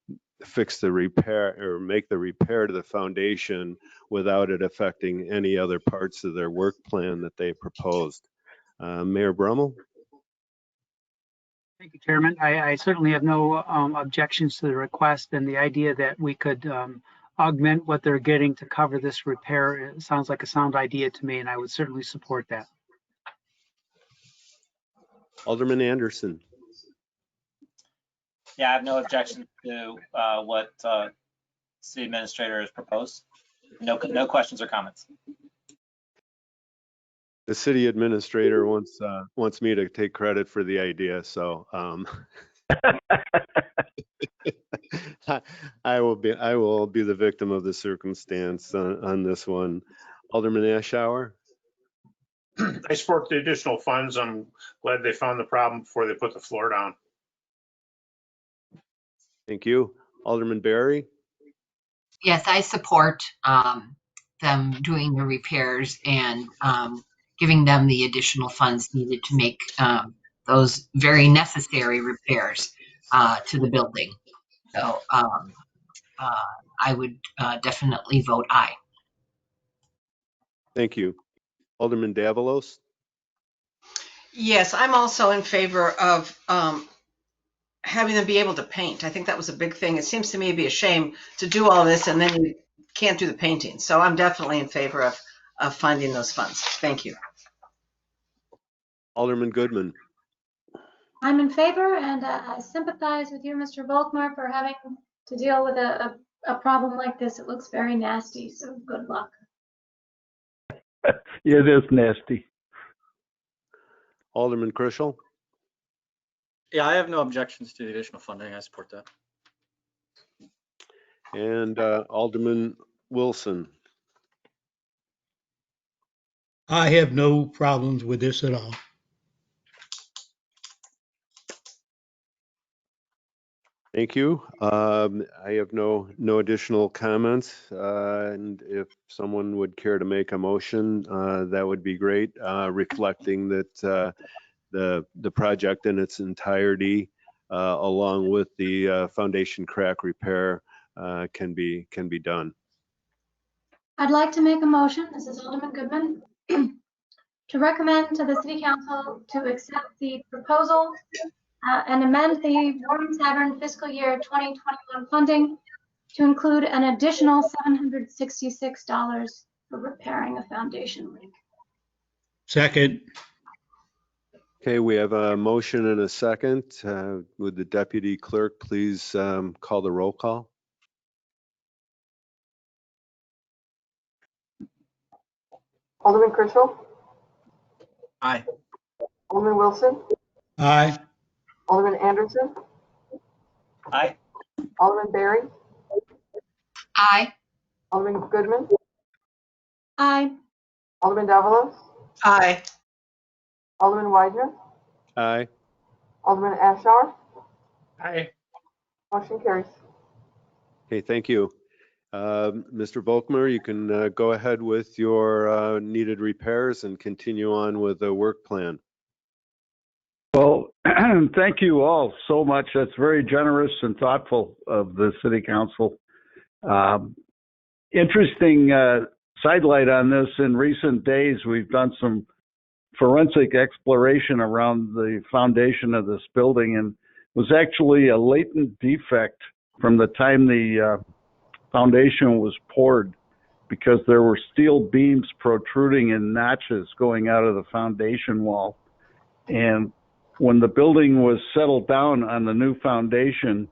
fix the repair or make the repair to the foundation without it affecting any other parts of their work plan that they proposed. Mayor Brummel? Thank you, Chairman. I certainly have no objections to the request, and the idea that we could augment what they're getting to cover this repair. It sounds like a sound idea to me, and I would certainly support that. Alderman Anderson. Yeah, I have no objection to what city administrator has proposed. No questions or comments. The city administrator wants me to take credit for the idea, so I will be the victim of the circumstance on this one. Alderman Ashour. I support the additional funds. I'm glad they found the problem before they put the floor down. Thank you. Alderman Barry. Yes, I support them doing the repairs and giving them the additional funds needed to make those very necessary repairs to the building. So I would definitely vote aye. Thank you. Alderman Davalos. Yes, I'm also in favor of having them be able to paint. I think that was a big thing. It seems to me to be a shame to do all this and then you can't do the painting. So I'm definitely in favor of finding those funds. Thank you. Alderman Goodman. I'm in favor, and I sympathize with you, Mr. Volkmar, for having to deal with a problem like this. It looks very nasty, so good luck. Yeah, it is nasty. Alderman Krischel. Yeah, I have no objections to the additional funding. I support that. And Alderman Wilson. I have no problems with this at all. Thank you. I have no additional comments. And if someone would care to make a motion, that would be great, reflecting that the project in its entirety, along with the foundation crack repair, can be done. I'd like to make a motion, this is Alderman Goodman, to recommend to the City Council to accept the proposal and amend the Warren Tavern fiscal year 2021 funding to include an additional $766 for repairing a foundation leak. Second. Okay, we have a motion and a second. Would the deputy clerk please call the roll call? Alderman Krischel. Aye. Alderman Wilson. Aye. Alderman Anderson. Aye. Alderman Barry. Aye. Alderman Goodman. Aye. Alderman Davalos. Aye. Alderman Widener. Aye. Alderman Ashour. Aye. Motion carries. Okay, thank you. Mr. Volkmer, you can go ahead with your needed repairs and continue on with the work plan. Well, thank you all so much. That's very generous and thoughtful of the City Council. Interesting sidelight on this. In recent days, we've done some forensic exploration around the foundation of this building, and it was actually a latent defect from the time the foundation was poured, because there were steel beams protruding in notches going out of the foundation wall. And when the building was settled down on the new foundation,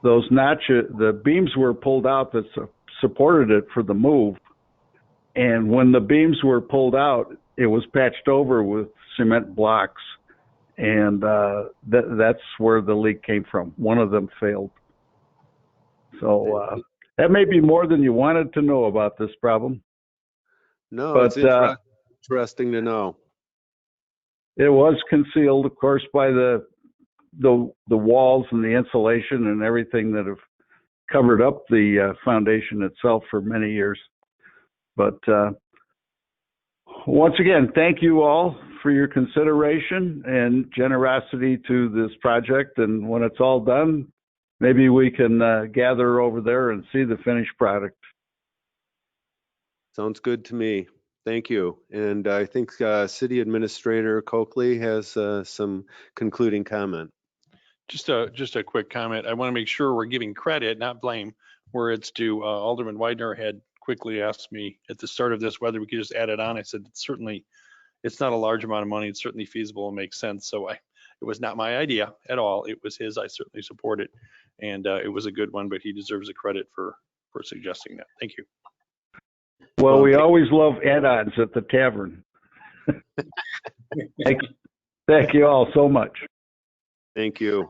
those notches, the beams were pulled out that supported it for the move. And when the beams were pulled out, it was patched over with cement blocks. And that's where the leak came from. One of them failed. So that may be more than you wanted to know about this problem. No, but, it's interesting to know. It was concealed, of course, by the walls and the insulation and everything that have covered up the foundation itself for many years. But once again, thank you all for your consideration and generosity to this project. And when it's all done, maybe we can gather over there and see the finished product. Sounds good to me. Thank you. And I think City Administrator Coakley has some concluding comment. Just a quick comment. I want to make sure we're giving credit, not blame, where it's due. Alderman Widener had quickly asked me at the start of this whether we could just add it on. I said, it's not a large amount of money. It's certainly feasible and makes sense. So it was not my idea at all. It was his. I certainly support it. And it was a good one, but he deserves the credit for suggesting that. Thank you. Well, we always love add-ons at the tavern. Thank you all so much. Thank you.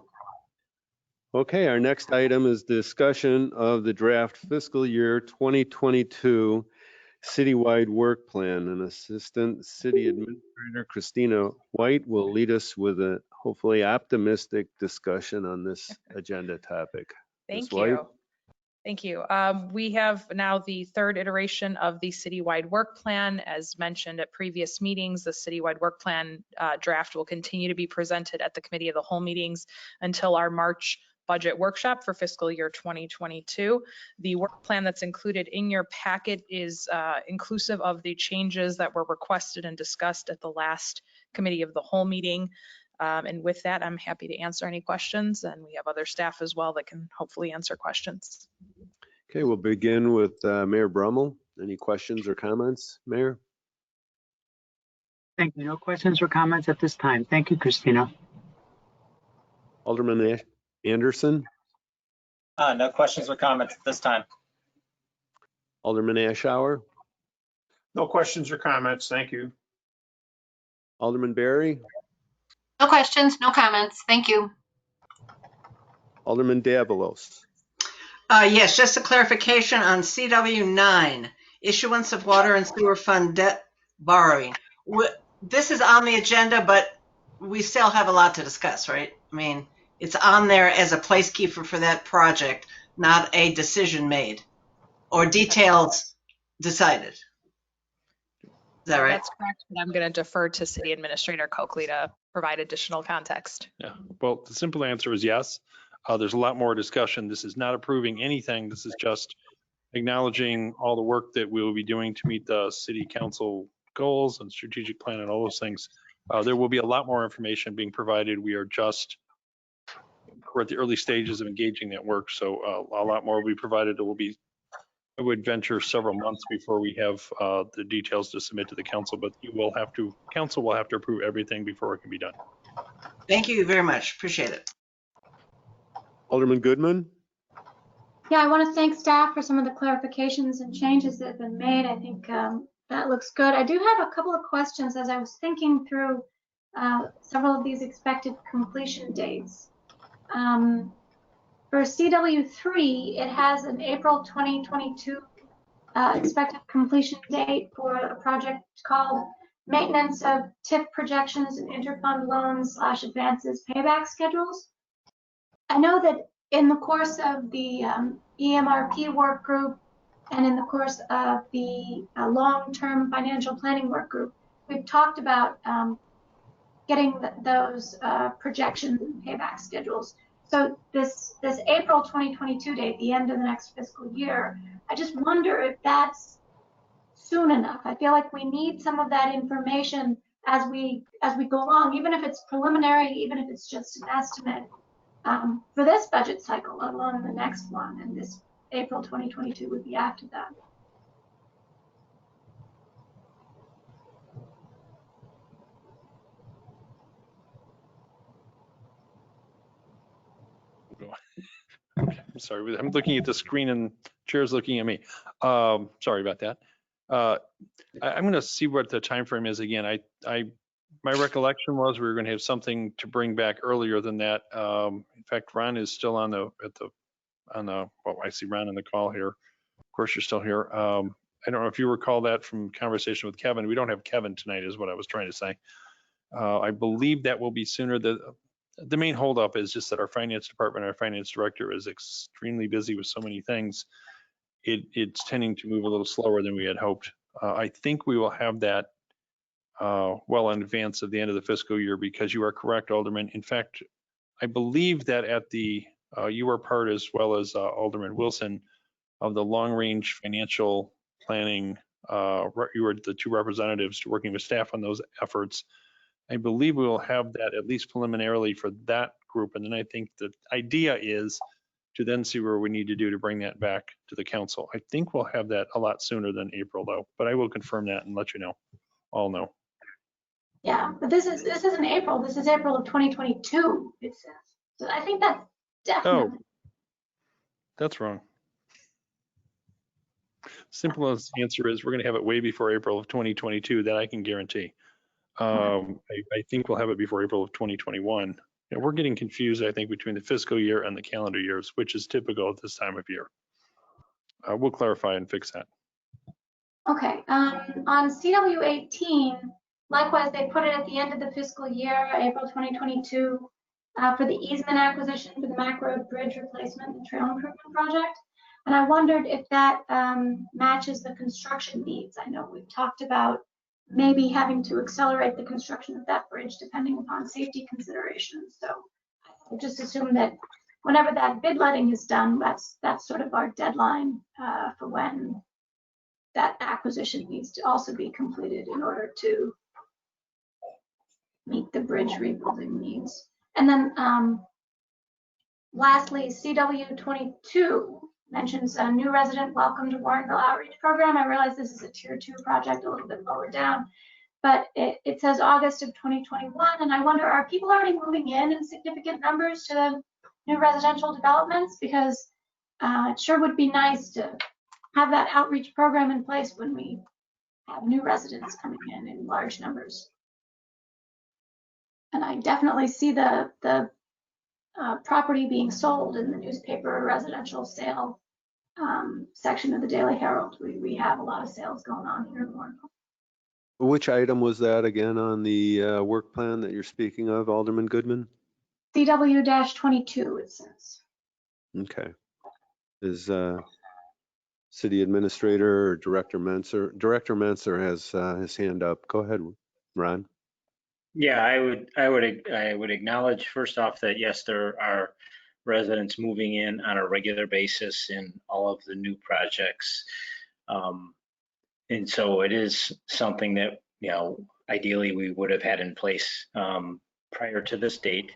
Okay, our next item is discussion of the draft fiscal year 2022 citywide work plan. And Assistant City Administrator Christina White will lead us with a hopefully optimistic discussion on this agenda topic. Thank Ms. White? you. Thank you. We have now the third iteration of the citywide work plan. As mentioned at previous meetings, the citywide work plan draft will continue to be presented at the committee of the whole meetings until our March budget workshop for fiscal year 2022. The work plan that's included in your packet is inclusive of the changes that were requested and discussed at the last committee of the whole meeting. And with that, I'm happy to answer any questions, and we have other staff as well that can hopefully answer questions. Okay, we'll begin with Mayor Brummel. Any questions or comments, Mayor? Thank you. No questions or comments at this time. Thank you, Christina. Alderman Anderson? No questions or comments at this time. Alderman Ashour? No questions or comments. Thank you. Alderman Barry? No questions, no comments. Thank you. Alderman Davalos? Yes, just a clarification on CW9, issuance of water and sewer fund debt borrowing. This is on the agenda, but we still have a lot to discuss, right? I mean, it's on there as a placekeeper for that project, not a decision made or details decided. Is that right? That's correct, but I'm going to defer to City Administrator Coakley to provide additional context. Yeah, well, the simple answer is yes. There's a lot more discussion. This is not approving anything. This is just acknowledging all the work that we will be doing to meet the city council goals and strategic plan and all those things. There will be a lot more information being provided. We're at the early stages of engaging that work. So a lot more will be provided. I would venture several months before we have the details to submit to the council, but council will have to approve everything before it can be done. Thank you very much. Appreciate it. Alderman Goodman? Yeah, I want to thank staff for some of the clarifications and changes that have been made. I think that looks good. I do have a couple of questions as I was thinking through several of these expected completion dates. For CW3, it has an April 2022 expected completion date for a project called Maintenance of TIF Projections and Interfund Loans / Advances Payback Schedules. I know that in the course of the EMRP work group and in the course of the long-term financial planning work group, we've talked about getting those projections and payback schedules. So this April 2022 date, the end of the next fiscal year, I just wonder if that's soon enough. I feel like we need some of that information as we go along, even if it's preliminary, even if it's just an estimate for this budget cycle, let alone the next one. And this April 2022 would be after that. I'm sorry, I'm looking at the screen and Chair's looking at me. Sorry about that. I'm going to see what the time frame is again. My recollection was we were going to have something to bring back earlier than that. In fact, Ron is still on the well, I see Ron on the call here. Of course, you're still here. I don't know if you recall that from conversation with Kevin. We don't have Kevin tonight, is what I was trying to say. I believe that will be sooner. The main holdup is just that our finance department, our finance director is extremely busy with so many things. It's tending to move a little slower than we had hoped. I think we will have that well in advance of the end of the fiscal year, because you are correct, Alderman. In fact, I believe that at the you were part, as well as Alderman Wilson, of the long range financial planning. You were the two representatives working with staff on those efforts. I believe we will have that at least preliminarily for that group. And then I think the idea is to then see where we need to do to bring that back to the council. I think we'll have that a lot sooner than April though, but I will confirm that and let you know. All know. Yeah, but this isn't April. This is April of 2022. It says. So I think that's definitely. Oh, that's wrong. Simplest answer is we're going to have it way before April of 2022. That I can guarantee. I think we'll have it before April of 2021. And we're getting confused, I think, between the fiscal year and the calendar years, which is typical at this time of year. We'll clarify and fix that. Okay, on CW 18, likewise, they put it at the end of the fiscal year, April 2022, for the easement acquisition for the Mac Road Bridge replacement and trail improvement project. And I wondered if that matches the construction needs. I know we've talked about maybe having to accelerate the construction of that bridge depending upon safety considerations. So I just assume that whenever that bid letting is done, that's sort of our deadline for when that acquisition needs to also be completed in order to meet the bridge rebuilding needs. And then lastly, CW 22 mentions a new resident welcome to Warrenville Outreach Program. I realize this is a tier 2 project, a little bit lower down, but it says August of 2021. And I wonder, are people already moving in significant numbers to the new residential developments? Because it sure would be nice to have that outreach program in place when we have new residents coming in large numbers. And I definitely see the property being sold in the newspaper residential sale section of the Daily Herald. We have a lot of sales going on here in Warrenville. Which item was that again on the work plan that you're speaking of, Alderman Goodman? CW-22, it says. Okay. Is City Administrator or Director Menser? Director Menser has his hand up. Go ahead, Ron. Yeah, I would acknowledge first off that yes, there are residents moving in on a regular basis in all of the new projects. And so it is something that, you know, ideally we would have had in place prior to this date.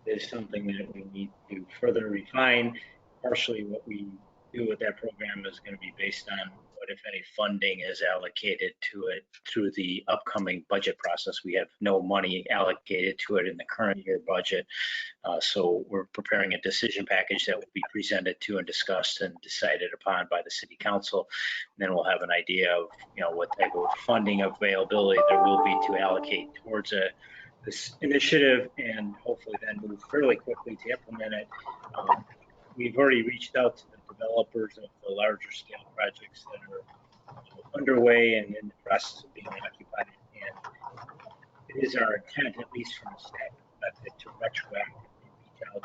It is something that we need to further refine. Partially what we do with that program is going to be based on what, if any, funding is allocated to it through the upcoming budget process. We have no money allocated to it in the current year budget. So we're preparing a decision package that will be presented to and discussed and decided upon by the City Council. And then we'll have an idea of, you know, what type of funding availability there will be to allocate towards this initiative, and hopefully then move fairly quickly to implement it. We've already reached out to the developers of the larger scale projects that are underway and in the process of being occupied. And it is our intent, at least from a staff perspective, to retroactively reach out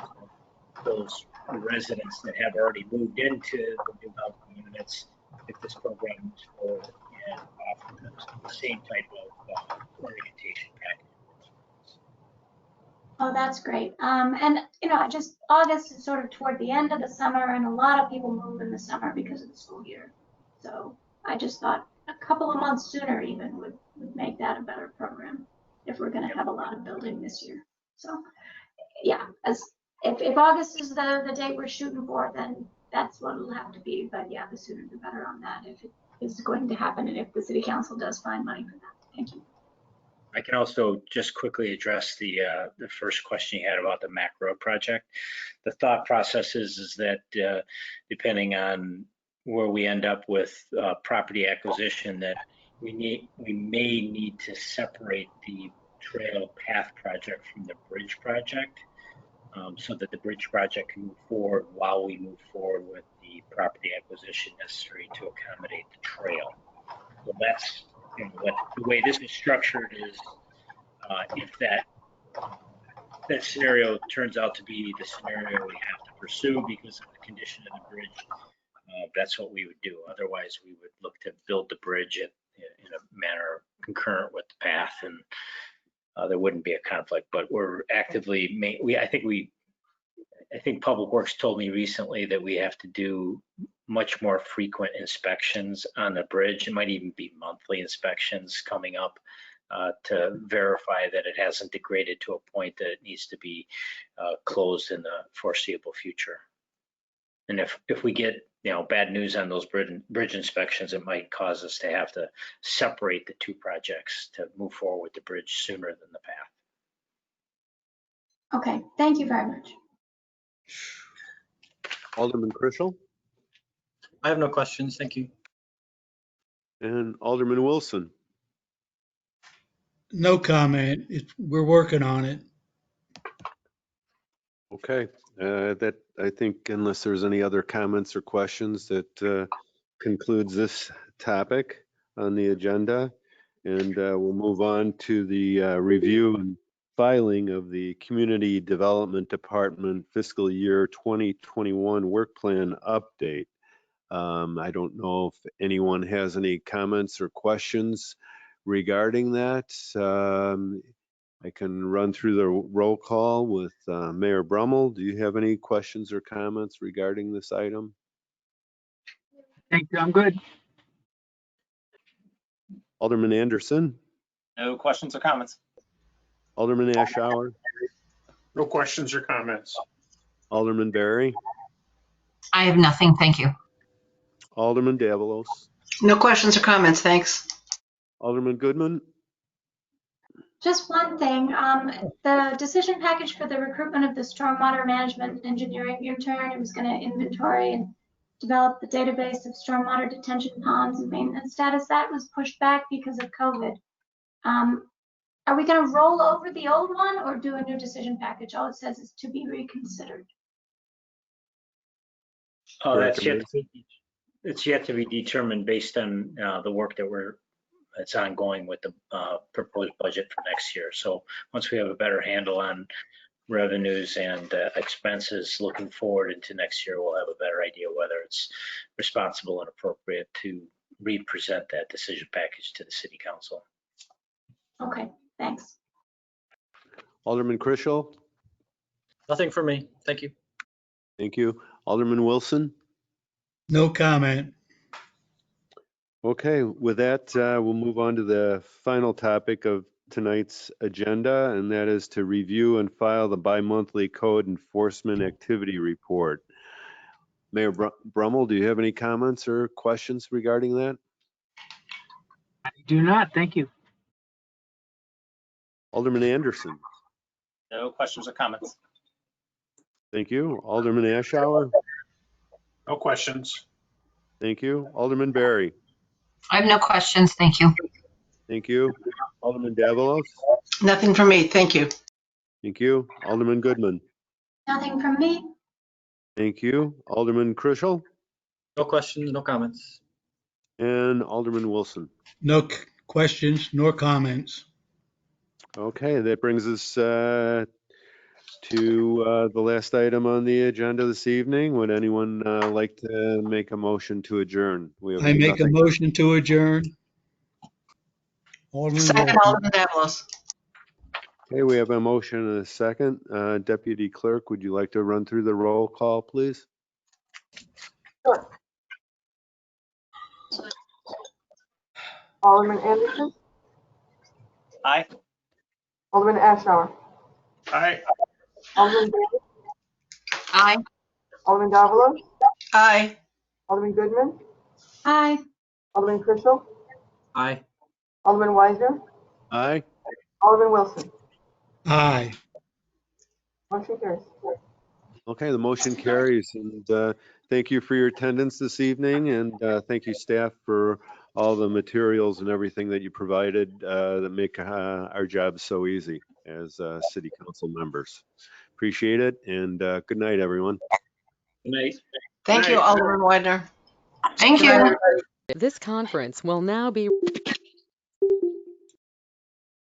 to those residents that have already moved into the new housing units if this program moves forward and offer the same type of orientation package. Oh, that's great. And just August is sort of toward the end of the summer, and a lot of people move in the summer because of the school year. So I just thought a couple of months sooner even would make that a better program if we're going to have a lot of building this year. So yeah, if August is the date we're shooting for, then that's what it'll have to be. But yeah, the sooner the better on that if it is going to happen and if the city council does find money for that. Thank you. I can also just quickly address the first question you had about the macro project. The thought process is that depending on where we end up with property acquisition, that we may need to separate the trail path project from the bridge project, so that the bridge project can move forward while we move forward with the property acquisition necessary to accommodate the trail. So that's the way this is structured is if that scenario turns out to be the scenario we have to pursue because of the condition of the bridge, that's what we would do. Otherwise, we would look to build the bridge in a manner concurrent with the path, and there wouldn't be a conflict. But we're actively, I think Public Works told me recently that we have to do much more frequent inspections on the bridge. It might even be monthly inspections coming up to verify that it hasn't degraded to a point that it needs to be closed in the foreseeable future. And if we get bad news on those bridge inspections, it might cause us to have to separate the two projects to move forward with the bridge sooner than the path. Okay, thank you very much. Alderman Krischel I have no questions. Thank you. and Alderman Wilson. No comment. We're working on it. Okay, that I think unless there's any other comments or questions, that concludes this topic on the agenda. And we'll move on to the review and filing of the Community Development Department fiscal year 2021 work plan update. I don't know if anyone has any comments or questions regarding that. I can run through the roll call with Mayor Brummel. Do you have any questions or comments regarding this item? Thank you. I'm good. Alderman Anderson, No questions or comments. Alderman Ashour, No questions or comments. Alderman Barry, I have nothing, thank you. Alderman Davalos, No questions or comments, thanks. Alderman Goodman, Just one thing, the decision package for the recruitment of the stormwater management engineering intern, it was going to inventory and develop the database of stormwater detention ponds and maintenance status. That was pushed back because of COVID. Are we going to roll over the old one or do a new decision package? All it says is to be reconsidered. Oh, it's yet to be determined based on the work that's ongoing with the proposed budget for next year. So once we have a better handle on revenues and expenses looking forward into next year, we'll have a better idea whether it's responsible and appropriate to re-present that decision package to the city council. Okay, thanks. Alderman Krischel, Nothing for me. Thank you. thank you. Alderman Wilson. No comment. Okay, with that, we'll move on to the final topic of tonight's agenda, and that is to review and file the bi-monthly code enforcement activity report. Mayor Brummel, do you have any comments or questions regarding that? I do not. Thank you. Alderman Anderson, No questions or comments. thank you. Alderman Ashour, No questions. thank you. Alderman Barry, I have no questions, thank you. thank you. Alderman Davalos, Nothing for me, thank you. thank you. Alderman Goodman, Nothing from me. thank you. Alderman Krischel No questions, no comments. and Alderman Wilson. No questions nor comments. Okay, that brings us to the last item on the agenda this evening. Would anyone like to make a motion to adjourn? We have I make a nothing. motion to adjourn. Alderman Second, Wilson. Alderman Davalos. Okay, we have a motion and a second. Deputy Clerk, would you like to run through the roll call, please? Sure. Alderman Anderson, Aye. Alderman Ashnauer, Aye. Alderman Davis, Aye. Alderman Davalos, Aye. Alderman Goodman, Aye. Alderman Chrisell, Aye. Alderman Weisner, Aye. Alderman Wilson. Aye. Motion carries. Okay, the motion carries, and thank you for your attendance this evening, and thank you, staff, for all the materials and everything that you provided that make our jobs so easy as city council members. Appreciate it, and good night, everyone. Good night. Thank you, Alderman Widener. Thank Good night, you. everybody. This conference will now be